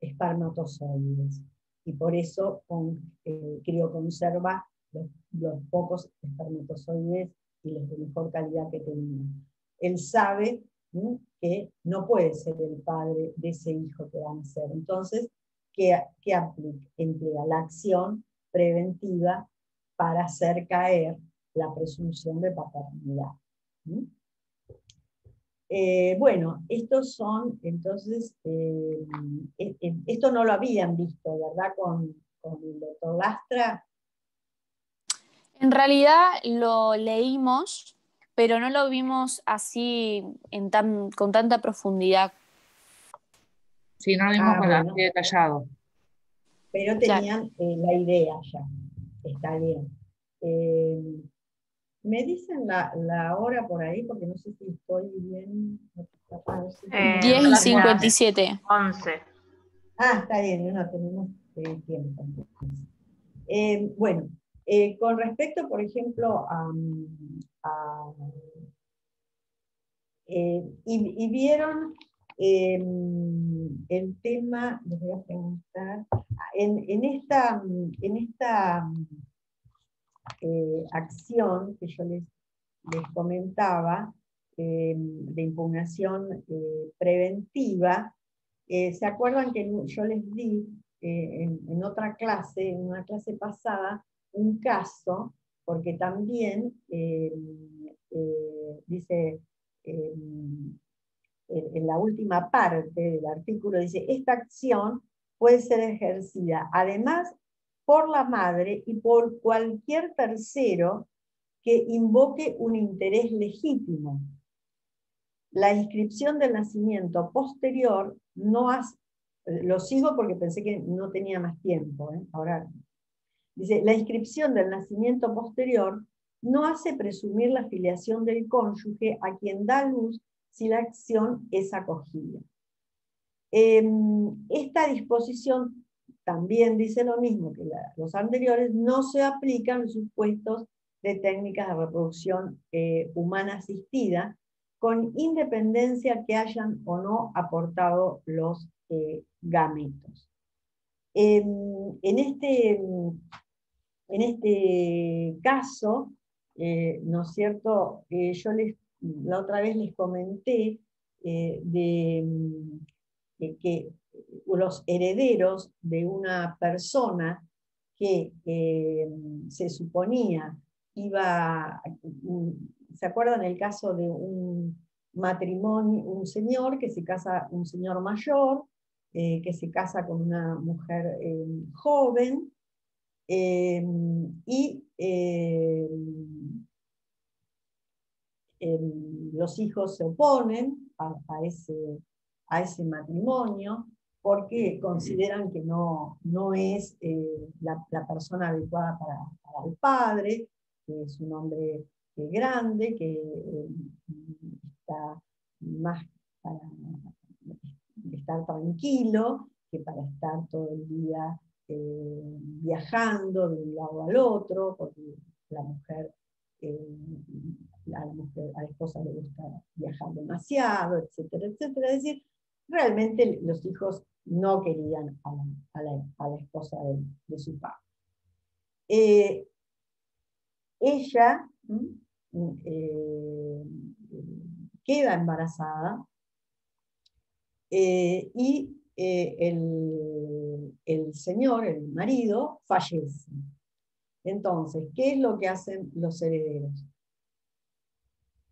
Speaker 1: espermatozoides, y por eso crioconserva los pocos espermatozoides y los de mejor calidad que tenía. Él sabe que no puede ser el padre de ese hijo que va a nacer. Entonces, ¿qué emplea? La acción preventiva para hacer caer la presunción de paternidad. Bueno, estos son, entonces, esto no lo habían visto, ¿verdad?, con el doctor Lastra.
Speaker 5: En realidad lo leímos, pero no lo vimos así con tanta profundidad.
Speaker 4: Sí, no lo vimos así detallado.
Speaker 1: Pero tenían la idea ya. Está bien. ¿Me dicen la hora por ahí? Porque no sé si estoy bien.
Speaker 5: 10:57.
Speaker 3: 11.
Speaker 1: Ah, está bien, no tenemos tiempo. Bueno, con respecto, por ejemplo, y vieron el tema, les voy a preguntar, en esta acción que yo les comentaba, de impugnación preventiva, ¿se acuerdan que yo les di en otra clase, en una clase pasada, un caso, porque también dice, en la última parte del artículo, dice, esta acción puede ser ejercida además por la madre y por cualquier tercero que invoque un interés legítimo. La inscripción del nacimiento posterior no hace, lo sigo porque pensé que no tenía más tiempo, ahora dice, la inscripción del nacimiento posterior no hace presumir la filiación del cónyuge a quien da luz si la acción es acogida. Esta disposición también dice lo mismo que los anteriores, no se aplican en supuestos de técnicas de reproducción humana asistida, con independencia que hayan o no aportado los gametos. En este caso, ¿no es cierto? Yo la otra vez les comenté que los herederos de una persona que se suponía iba, ¿se acuerdan el caso de un matrimonio, un señor que se casa, un señor mayor, que se casa con una mujer joven, y los hijos se oponen a ese matrimonio porque consideran que no es la persona adecuada para el padre, que es un hombre grande, que está más para estar tranquilo que para estar todo el día viajando de un lado al otro, porque la mujer, a la esposa le gusta viajar demasiado, etcétera, etcétera. Es decir, realmente los hijos no querían a la esposa de su padre. Ella queda embarazada y el señor, el marido, fallece. Entonces, ¿qué es lo que hacen los herederos?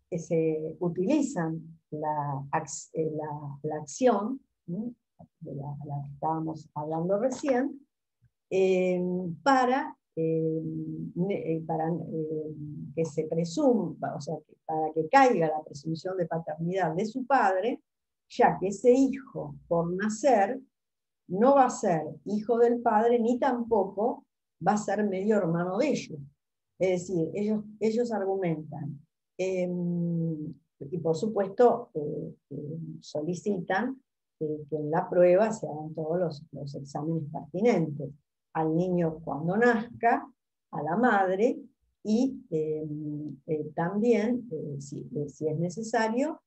Speaker 1: Que se utilizan la acción, de la que estábamos hablando recién, para que se presuma, o sea, para que caiga la presunción de paternidad de su padre, ya que ese hijo, por nacer, no va a ser hijo del padre, ni tampoco va a ser medio hermano de ellos. Es decir, ellos argumentan, y por supuesto solicitan que en la prueba se hagan todos los exámenes pertinentes al niño cuando nazca, a la madre, y también, si es necesario,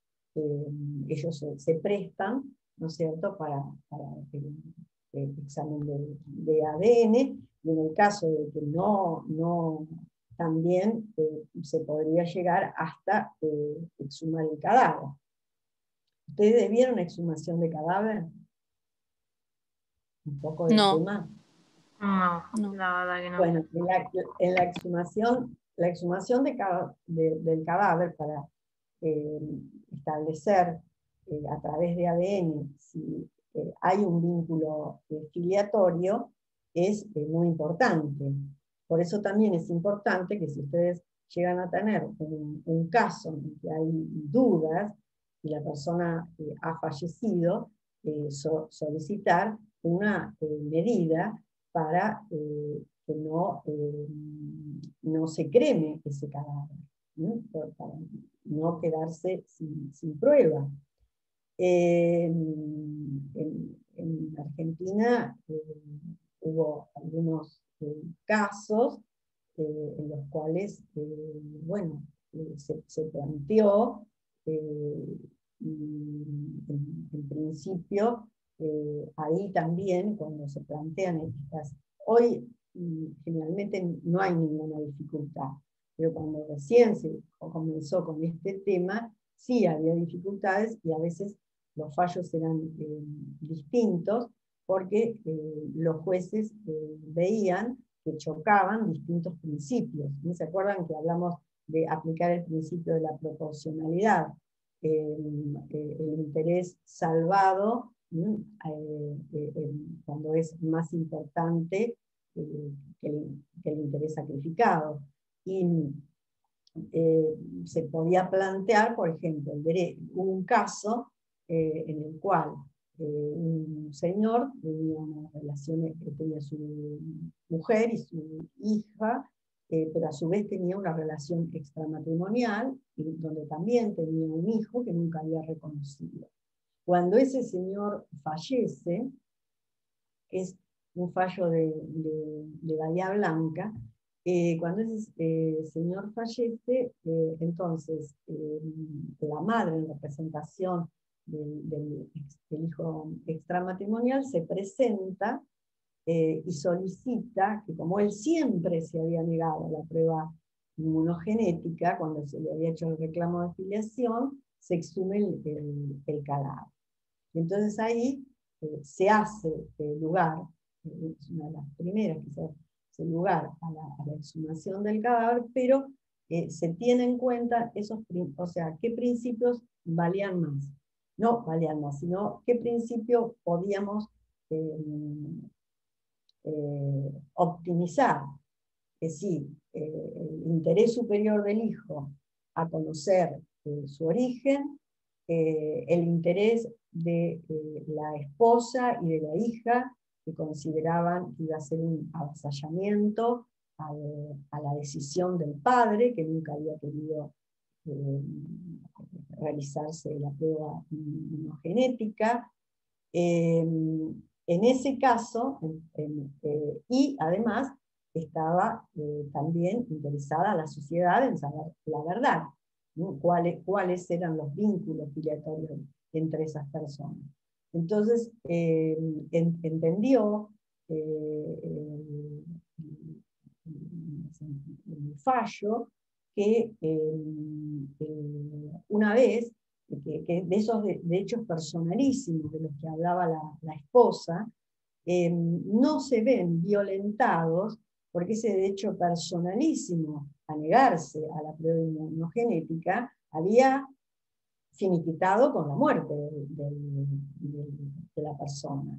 Speaker 1: ellos se prestan, ¿no es cierto?, para el examen de ADN, y en el caso de que no también se podría llegar hasta exhumar el cadáver. ¿Ustedes vieron exhumación de cadáver? Un poco del tema.
Speaker 3: No, la verdad que no.
Speaker 1: Bueno, en la exhumación del cadáver para establecer a través de ADN si hay un vínculo filiatorio, es muy importante. Por eso también es importante que si ustedes llegan a tener un caso en que hay dudas y la persona ha fallecido, solicitar una medida para que no se creme ese cadáver, para no quedarse sin prueba. En Argentina hubo algunos casos en los cuales, bueno, se planteó, en principio, ahí también, cuando se plantean estas, hoy generalmente no hay ninguna dificultad, pero cuando recién se comenzó con este tema, sí había dificultades y a veces los fallos eran distintos, porque los jueces veían que chocaban distintos principios. ¿No se acuerdan que hablamos de aplicar el principio de la proporcionalidad? El interés salvado, cuando es más importante que el interés sacrificado. Y se podía plantear, por ejemplo, hubo un caso en el cual un señor tenía una relación, tenía su mujer y su hija, pero a su vez tenía una relación extramatrimonial, donde también tenía un hijo que nunca había reconocido. Cuando ese señor fallece, es un fallo de Bahía Blanca, cuando ese señor fallece, entonces la madre en representación del hijo extramatrimonial se presenta y solicita que, como él siempre se había negado a la prueba inmunogenética, cuando se le había hecho el reclamo de filiación, se exhume el cadáver. Y entonces ahí se hace lugar, es una de las primeras que se hace lugar a la exhumación del cadáver, pero se tiene en cuenta o sea, qué principios valían más. No valían más, sino qué principio podíamos optimizar. Es decir, el interés superior del hijo a conocer su origen, el interés de la esposa y de la hija, que consideraban que iba a ser un avasallamiento a la decisión del padre, que nunca había querido realizarse la prueba inmunogenética. En ese caso, y además estaba también interesada la sociedad en saber la verdad, ¿no? ¿Cuáles eran los vínculos filiatorios entre esas personas? Entonces, entendió el fallo que una vez, que de esos de hechos personalísimos de los que hablaba la esposa, no se ven violentados porque ese derecho personalísimo a negarse a la prueba inmunogenética había finiquitado con la muerte de la persona.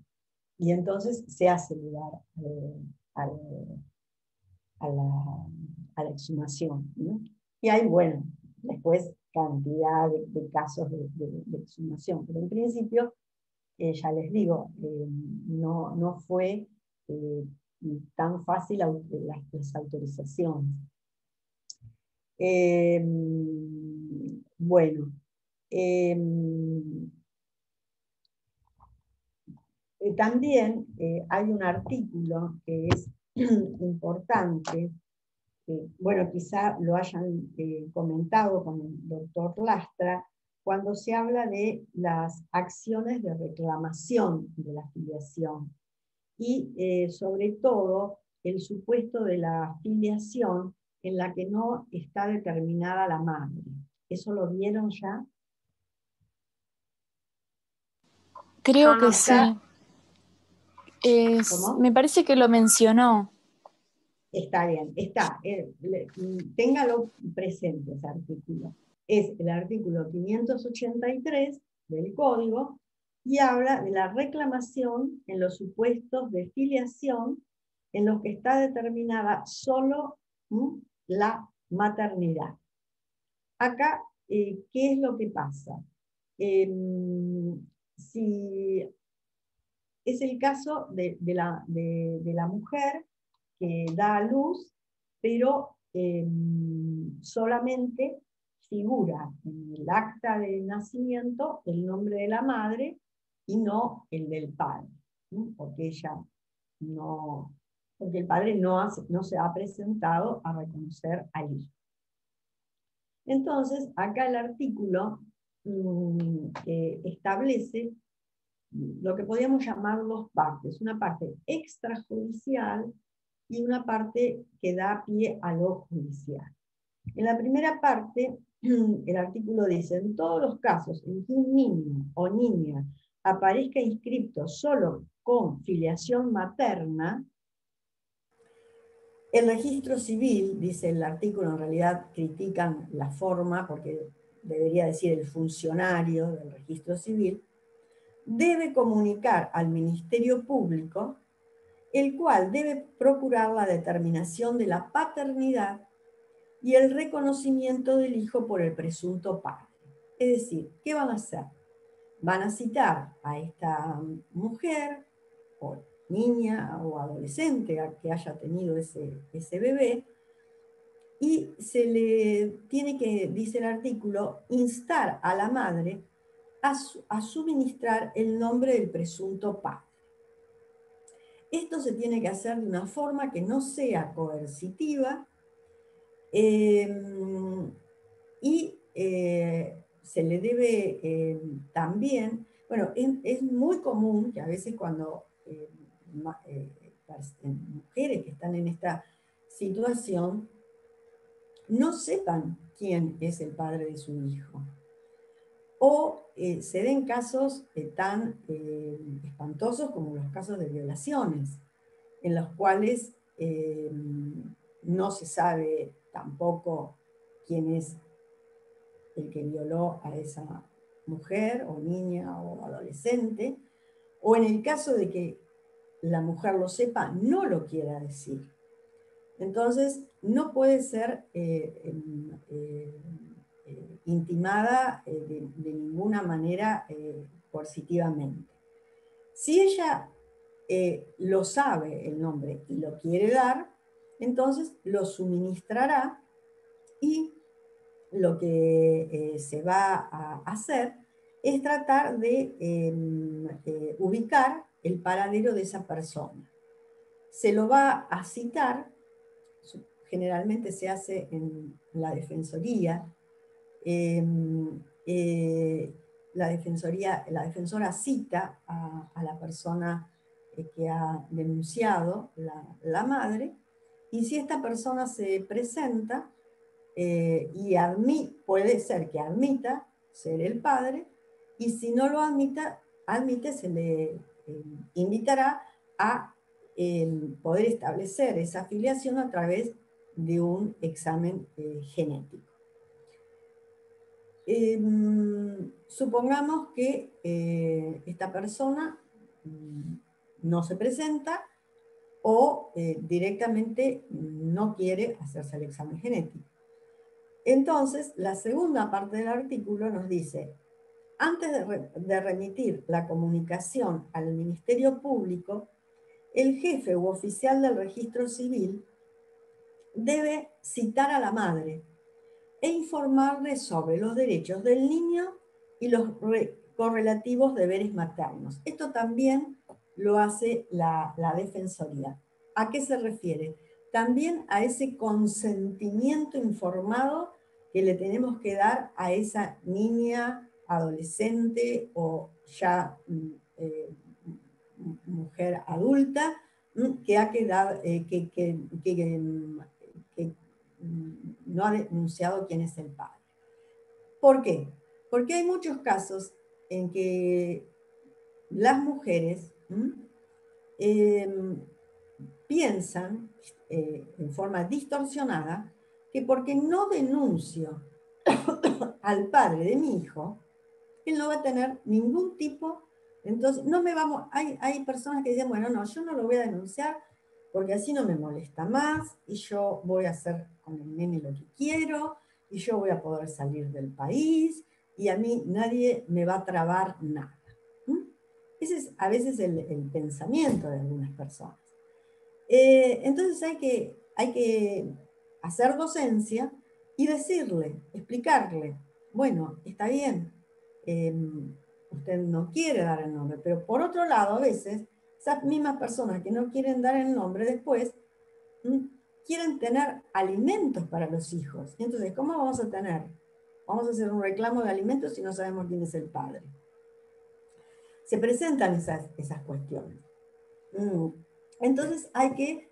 Speaker 1: Y entonces se hace lugar a la exhumación, ¿no? Y hay, bueno, después cantidad de casos de exhumación, pero en principio, ya les digo, no fue tan fácil las autorizaciones. Bueno, también hay un artículo que es importante, bueno, quizá lo hayan comentado con el doctor Lastra, cuando se habla de las acciones de reclamación de la filiación y sobre todo el supuesto de la filiación en la que no está determinada la madre. ¿Eso lo vieron ya?
Speaker 5: Creo que sí. Me parece que lo mencionó.
Speaker 1: Está bien, está. Téngalo presente ese artículo. Es el artículo 583 del Código y habla de la reclamación en los supuestos de filiación en los que está determinada solo la maternidad. Acá, ¿qué es lo que pasa? Si es el caso de la mujer que da a luz, pero solamente figura en el acta de nacimiento el nombre de la madre y no el del padre, ¿no? Porque el padre no se ha presentado a reconocer al hijo. Entonces, acá el artículo establece lo que podríamos llamar dos partes, una parte extrajudicial y una parte que da pie a lo judicial. En la primera parte, el artículo dice, en todos los casos en que un niño o niña aparezca inscripto solo con filiación materna, el registro civil, dice el artículo, en realidad critican la forma, porque debería decir el funcionario del registro civil, debe comunicar al Ministerio Público, el cual debe procurar la determinación de la paternidad y el reconocimiento del hijo por el presunto padre. Es decir, ¿qué van a hacer? Van a citar a esta mujer, o niña o adolescente que haya tenido ese bebé, y se le tiene que, dice el artículo, instar a la madre a suministrar el nombre del presunto padre. Esto se tiene que hacer de una forma que no sea coercitiva, y se le debe también, bueno, es muy común que a veces cuando mujeres que están en esta situación no sepan quién es el padre de su hijo. O se den casos tan espantosos como los casos de violaciones, en los cuales no se sabe tampoco quién es el que violó a esa mujer o niña o adolescente, o en el caso de que la mujer lo sepa, no lo quiera decir. Entonces, no puede ser intimada de ninguna manera coercitivamente. Si ella lo sabe el nombre y lo quiere dar, entonces lo suministrará, y lo que se va a hacer es tratar de ubicar el paradero de esa persona. Se lo va a citar, generalmente se hace en la defensoría. La defensora cita a la persona que ha denunciado, la madre, y si esta persona se presenta, y puede ser que admita ser el padre, y si no lo admite, se le invitará a poder establecer esa filiación a través de un examen genético. Supongamos que esta persona no se presenta o directamente no quiere hacerse el examen genético. Entonces, la segunda parte del artículo nos dice, antes de remitir la comunicación al Ministerio Público, el jefe u oficial del registro civil debe citar a la madre e informarle sobre los derechos del niño y los correlativos deberes maternos. Esto también lo hace la Defensoría. ¿A qué se refiere? También a ese consentimiento informado que le tenemos que dar a esa niña, adolescente o ya mujer adulta que ha quedado, que no ha denunciado quién es el padre. ¿Por qué? Porque hay muchos casos en que las mujeres piensan en forma distorsionada que porque no denuncio al padre de mi hijo, él no va a tener ningún tipo, entonces no me vamos, hay personas que dicen, bueno, no, yo no lo voy a denunciar porque así no me molesta más y yo voy a hacer con el nene lo que quiero y yo voy a poder salir del país y a mí nadie me va a trabar nada. Ese es a veces el pensamiento de algunas personas. Entonces hay que hacer docencia y decirle, explicarle, bueno, está bien, usted no quiere dar el nombre, pero por otro lado, a veces, esas mismas personas que no quieren dar el nombre después, quieren tener alimentos para los hijos. Entonces, ¿cómo vamos a tener? Vamos a hacer un reclamo de alimentos si no sabemos quién es el padre. se presentan esas cuestiones. Entonces hay que,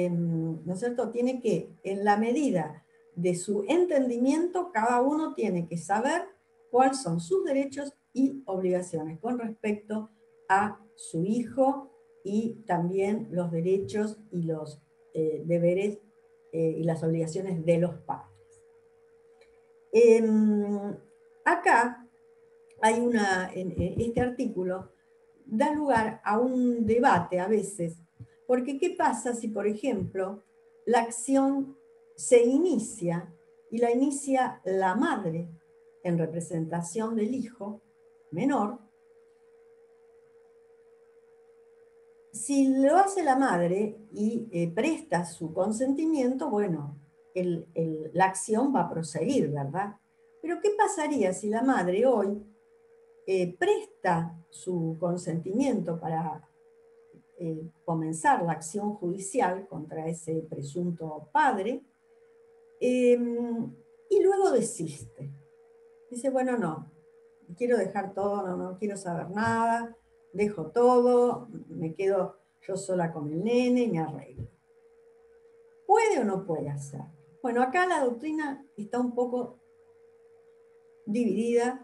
Speaker 1: ¿no es cierto? Tiene que, en la medida de su entendimiento, cada uno tiene que saber cuáles son sus derechos y obligaciones con respecto a su hijo y también los derechos y los deberes y las obligaciones de los padres. Acá hay este artículo da lugar a un debate a veces, porque ¿qué pasa si, por ejemplo, la acción se inicia y la inicia la madre en representación del hijo menor? Si lo hace la madre y presta su consentimiento, bueno, la acción va a proseguir, ¿verdad? Pero ¿qué pasaría si la madre hoy presta su consentimiento para comenzar la acción judicial contra ese presunto padre y luego desiste? Dice, bueno, no, quiero dejar todo, no quiero saber nada, dejo todo, me quedo yo sola con el nene y me arreglo. ¿Puede o no puede hacer? Bueno, acá la doctrina está un poco dividida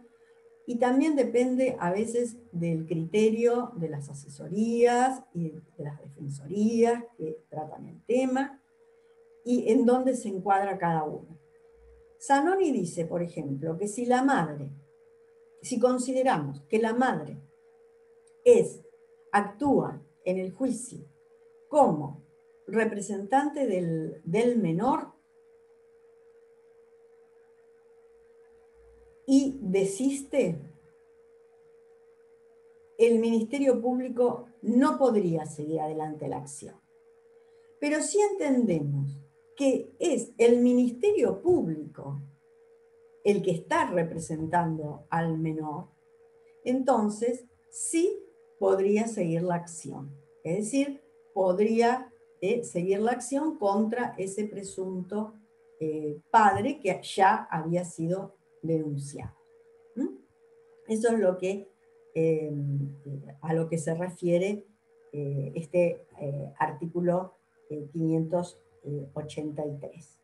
Speaker 1: y también depende a veces del criterio de las asesorías y de las defensorías que tratan el tema y en dónde se encuadra cada uno. Zanoni dice, por ejemplo, que si consideramos que la madre actúa en el juicio como representante del menor y desiste, el Ministerio Público no podría seguir adelante la acción. Pero si entendemos que es el Ministerio Público el que está representando al menor, entonces sí podría seguir la acción. Es decir, podría seguir la acción contra ese presunto padre que ya había sido denunciado. Eso es lo que, a lo que se refiere este artículo 583.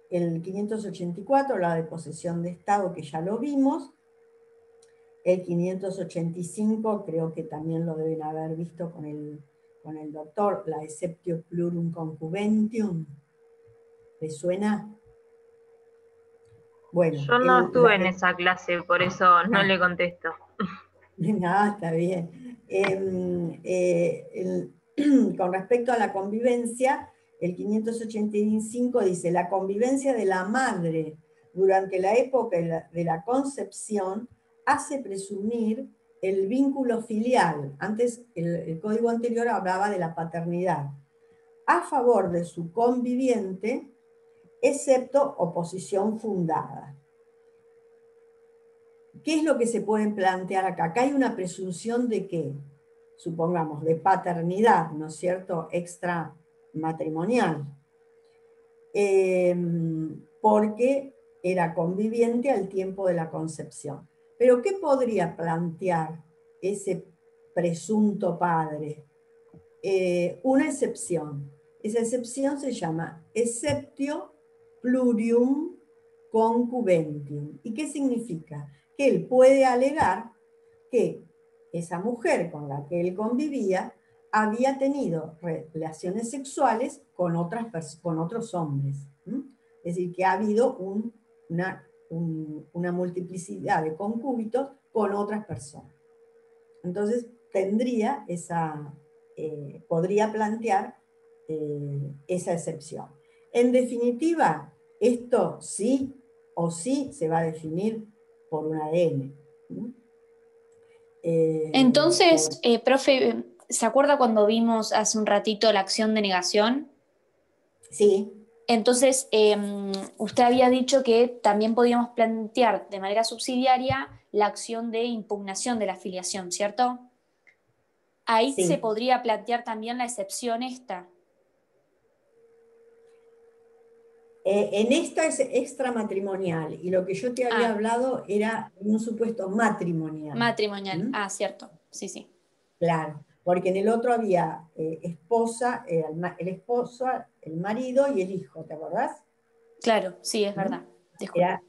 Speaker 1: El 584 habla de posesión de Estado, que ya lo vimos. El 585 creo que también lo deben haber visto con el doctor, la exceptio plurum concubentium. ¿Le suena? Bueno,
Speaker 3: Yo no estuve en esa clase, por eso no le contesto.
Speaker 1: No, está bien. Con respecto a la convivencia, el 585 dice, la convivencia de la madre durante la época de la concepción hace presumir el vínculo filial. Antes, el código anterior hablaba de la paternidad, a favor de su conviviente, excepto oposición fundada. ¿Qué es lo que se puede plantear acá? Acá hay una presunción de que, supongamos, de paternidad, ¿no es cierto?, extramatrimonial, porque era conviviente al tiempo de la concepción. Pero ¿qué podría plantear ese presunto padre? Una excepción. Esa excepción se llama exceptio plurium concubentium. ¿Y qué significa? Que él puede alegar que esa mujer con la que él convivía había tenido relaciones sexuales con otros hombres. Es decir, que ha habido una multiplicidad de concúbitos con otras personas. Entonces, podría plantear esa excepción. En definitiva, esto sí o sí se va a definir por un ADN.
Speaker 5: Entonces, profe, ¿se acuerda cuando vimos hace un ratito la acción de negación?
Speaker 1: Sí.
Speaker 5: Entonces, usted había dicho que también podíamos plantear de manera subsidiaria la acción de impugnación de la filiación, ¿cierto? Ahí
Speaker 1: Sí.
Speaker 5: se podría plantear también la excepción esta.
Speaker 1: En esta es extramatrimonial, y lo que yo te había hablado era un supuesto matrimonial.
Speaker 5: Matrimonial, cierto, sí, sí.
Speaker 1: Claro, porque en el otro había esposa, el esposo, el marido y el hijo, ¿te acordás?
Speaker 5: Claro, sí, es verdad.
Speaker 1: Era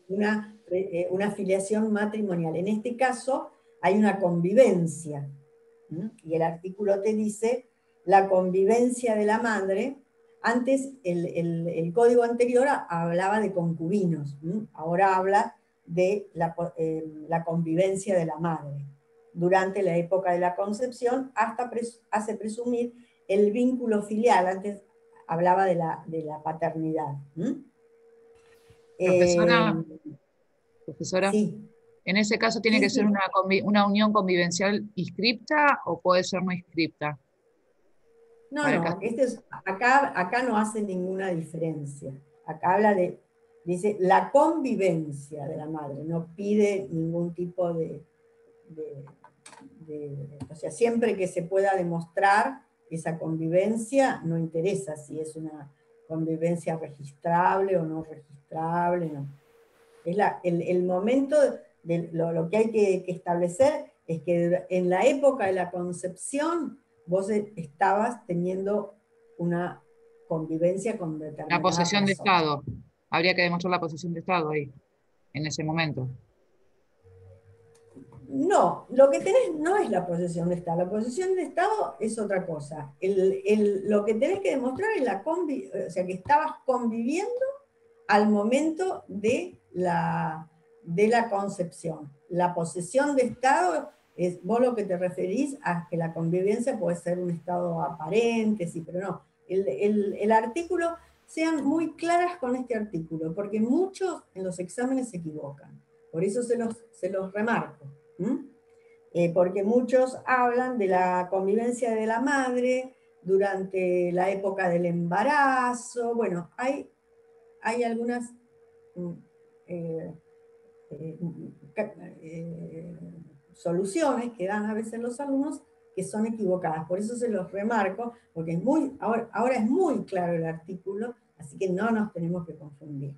Speaker 1: una filiación matrimonial. En este caso hay una convivencia, y el artículo te dice la convivencia de la madre. Antes el código anterior hablaba de concubinos, ahora habla de la convivencia de la madre durante la época de la concepción, hasta hace presumir el vínculo filial. Antes hablaba de la paternidad.
Speaker 4: Profesora,
Speaker 1: Sí.
Speaker 4: ¿en ese caso tiene
Speaker 1: Sí,
Speaker 4: que ser
Speaker 1: sí.
Speaker 4: una unión convivencial inscripta o puede ser no inscripta?
Speaker 1: No, acá no hace ninguna diferencia. Acá habla dice la convivencia de la madre, no pide ningún tipo o sea, siempre que se pueda demostrar esa convivencia, no interesa si es una convivencia registrable o no registrable, no. Es el momento, lo que hay que establecer es que en la época de la concepción vos estabas teniendo una convivencia con
Speaker 4: La
Speaker 1: determinada
Speaker 4: posesión de
Speaker 1: persona.
Speaker 4: Estado. Habría que demostrar la posesión de Estado ahí, en ese momento.
Speaker 1: No, lo que tenés no es la posesión de Estado. La posesión de Estado es otra cosa. Lo que tenés que demostrar es o sea, que estabas conviviendo al momento de la concepción. La posesión de Estado es, vos lo que te referís a que la convivencia puede ser un estado aparente, sí, pero no. El artículo, sean muy claras con este artículo, porque muchos en los exámenes se equivocan. Por eso se los remarco. Porque muchos hablan de la convivencia de la madre durante la época del embarazo. Bueno, hay algunas soluciones que dan a veces los alumnos que son equivocadas. Por eso se los remarco, porque ahora es muy claro el artículo, así que no nos tenemos que confundir.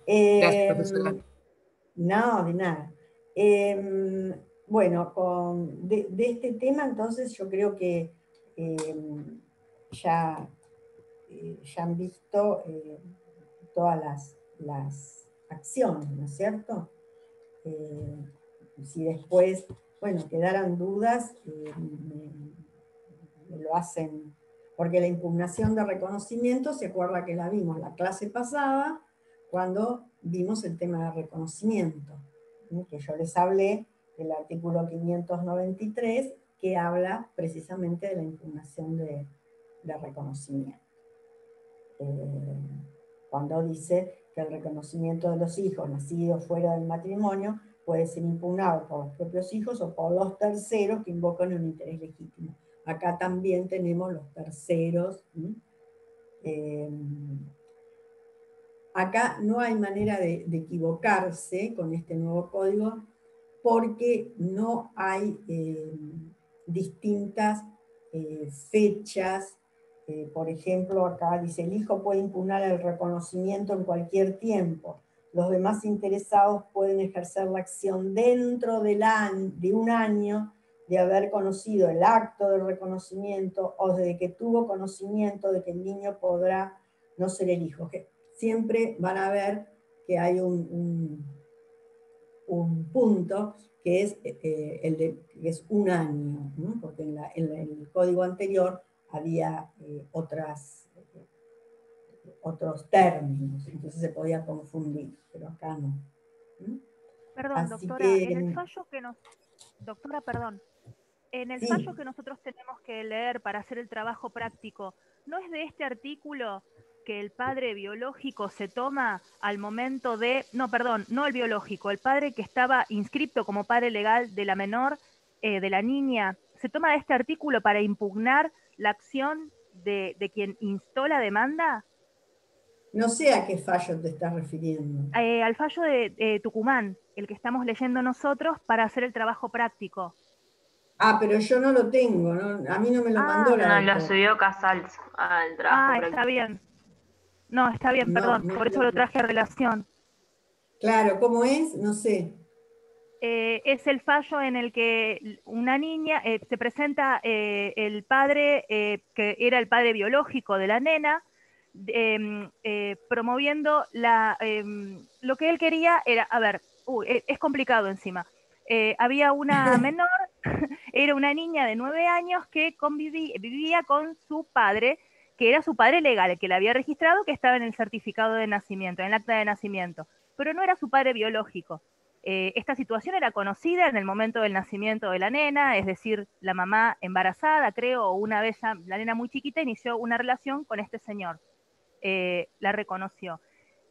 Speaker 4: Gracias, profesora.
Speaker 1: No, de nada. Bueno, de este tema entonces yo creo que ya han visto todas las acciones, ¿no es cierto? Si después, bueno, quedaran dudas, me lo hacen, porque la impugnación de reconocimiento, se acuerda que la vimos la clase pasada, cuando vimos el tema de reconocimiento, que yo les hablé del artículo 593, que habla precisamente de la impugnación de reconocimiento. Cuando dice que el reconocimiento de los hijos nacidos fuera del matrimonio puede ser impugnado por los propios hijos o por los terceros que invocan un interés legítimo. Acá también tenemos los terceros. Acá no hay manera de equivocarse con este nuevo código porque no hay distintas fechas. Por ejemplo, acá dice, el hijo puede impugnar el reconocimiento en cualquier tiempo. Los demás interesados pueden ejercer la acción dentro de un año de haber conocido el acto de reconocimiento o de que tuvo conocimiento de que el niño podrá no ser el hijo. Que siempre van a ver que hay un punto que es, que es un año, ¿no? Porque en el código anterior había otros términos, entonces se podía confundir, pero acá no.
Speaker 2: Perdón,
Speaker 1: Así
Speaker 2: doctora,
Speaker 1: que,
Speaker 2: en el fallo que nos... Doctora, perdón. En el
Speaker 1: sí.
Speaker 2: fallo que nosotros tenemos que leer para hacer el trabajo práctico, ¿no es de este artículo que el padre biológico se toma al momento de... No, perdón, no el biológico, el padre que estaba inscripto como padre legal de la menor, de la niña, se toma de este artículo para impugnar la acción de quien instó la demanda?
Speaker 1: No sé a qué fallo te estás refiriendo.
Speaker 2: Al fallo de Tucumán, el que estamos leyendo nosotros para hacer el trabajo práctico.
Speaker 1: Ah, pero yo no lo tengo, ¿no? A mí no me lo mandó la
Speaker 3: No, lo
Speaker 1: doctora.
Speaker 3: subió Casals al trabajo práctico.
Speaker 2: Está bien. no, está bien,
Speaker 1: No,
Speaker 2: perdón,
Speaker 1: no
Speaker 2: por eso
Speaker 1: creo
Speaker 2: lo
Speaker 1: que...
Speaker 2: traje a relación.
Speaker 1: Claro, ¿cómo es? No sé.
Speaker 2: Es el fallo en el que una niña, se presenta el padre, que era el padre biológico de la nena, promoviendo lo que él quería era, a ver, es complicado encima. Había una menor, era una niña de 9 años que vivía con su padre, que era su padre legal, el que la había registrado, que estaba en el certificado de nacimiento, en el acta de nacimiento, pero no era su padre biológico. Esta situación era conocida en el momento del nacimiento de la nena, es decir, la mamá embarazada, creo, o una vez ya la nena muy chiquita inició una relación con este señor, la reconoció.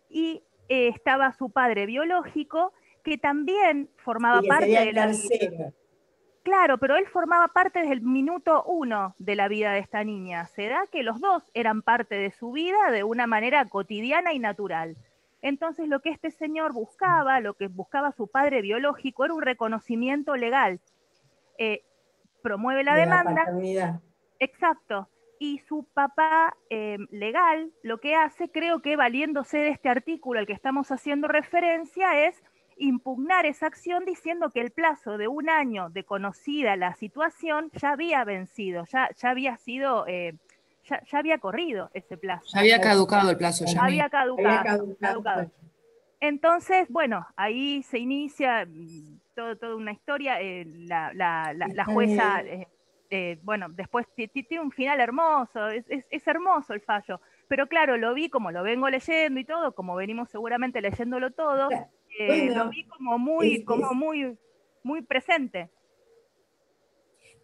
Speaker 2: Y estaba su padre biológico, que también formaba
Speaker 1: Y que
Speaker 2: parte
Speaker 1: sería
Speaker 2: de
Speaker 1: el
Speaker 2: la vida.
Speaker 1: tercero.
Speaker 2: Claro, pero él formaba parte desde el minuto 1 de la vida de esta niña. Se da que los dos eran parte de su vida de una manera cotidiana y natural. Entonces lo que este señor buscaba, lo que buscaba su padre biológico, era un reconocimiento legal. Eh, Promueve la
Speaker 1: De la
Speaker 2: demanda,
Speaker 1: paternidad.
Speaker 2: exacto, y su papá legal lo que hace, creo que valiéndose de este artículo al que estamos haciendo referencia, es impugnar esa acción diciendo que el plazo de 1 año de conocida la situación ya había vencido, ya había sido, ya había corrido ese plazo.
Speaker 4: Ya había caducado el plazo ya.
Speaker 2: Había
Speaker 1: Había
Speaker 2: caducado,
Speaker 1: caducado.
Speaker 2: Entonces, bueno, ahí se inicia toda una historia. La
Speaker 1: Está
Speaker 2: jueza,
Speaker 1: bien.
Speaker 2: bueno, después tiene un final hermoso, es hermoso el fallo. Pero claro, lo vi como lo vengo leyendo y todo, como venimos seguramente leyéndolo todo, lo
Speaker 1: Bueno,
Speaker 2: vi como
Speaker 1: es, es,
Speaker 2: muy presente.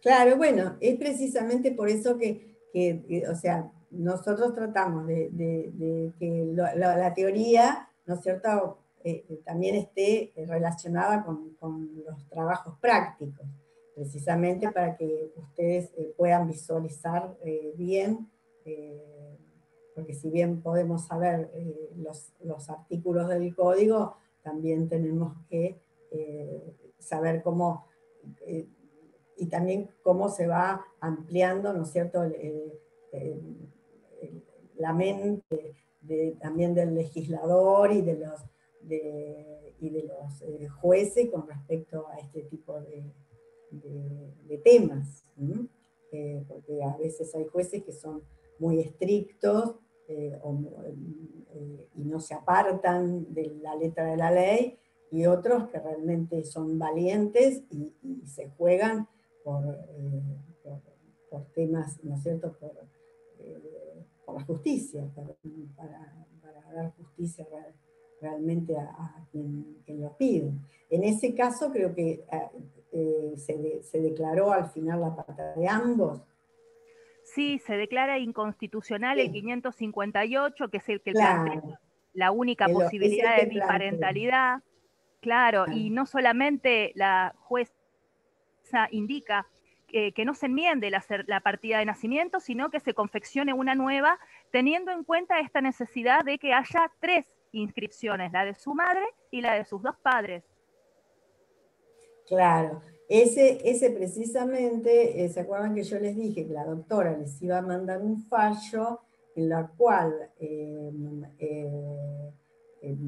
Speaker 1: claro, bueno, es precisamente por eso o sea, nosotros tratamos de que la teoría, ¿no es cierto?, también esté relacionada con los trabajos prácticos, precisamente para que ustedes puedan visualizar bien, porque si bien podemos saber los artículos del código, también tenemos que saber cómo... y también cómo se va ampliando, ¿no es cierto?, la mente también del legislador y de los jueces con respecto a este tipo de temas. Porque a veces hay jueces que son muy estrictos y no se apartan de la letra de la ley, y otros que realmente son valientes y se juegan por, por temas, ¿no es cierto?, por la justicia, para dar justicia realmente a quien lo pide. En ese caso creo que se declaró al final la paternidad de ambos.
Speaker 2: Sí, se declara inconstitucional el
Speaker 1: Sí,
Speaker 2: 558, que es el que plantea
Speaker 1: claro,
Speaker 2: la única
Speaker 1: es el
Speaker 2: posibilidad de
Speaker 1: que plantea.
Speaker 2: biparentalidad. Claro,
Speaker 1: Claro.
Speaker 2: y no solamente la jueza indica que no se enmiende la partida de nacimiento, sino que se confeccione una nueva, teniendo en cuenta esta necesidad de que haya 3 inscripciones, la de su madre y la de sus 2 padres.
Speaker 1: Claro, ese precisamente, ¿se acuerdan que yo les dije que la doctora les iba a mandar un fallo en la cual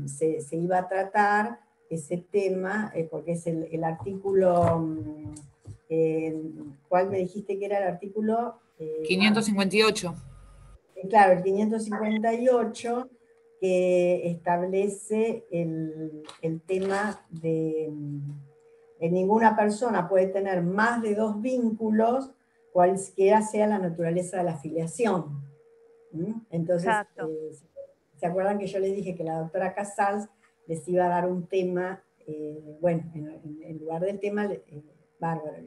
Speaker 1: se iba a tratar ese tema, porque es el artículo, ¿cuál me dijiste que era el artículo?
Speaker 4: 558.
Speaker 1: Claro, el 558, que establece el tema de ninguna persona puede tener más de 2 vínculos, cualquiera sea la naturaleza de la afiliación. Entonces,
Speaker 2: Exacto.
Speaker 1: ¿se acuerdan que yo les dije que la doctora Casals les iba a dar un tema? Bueno, en lugar del tema, bárbaro, les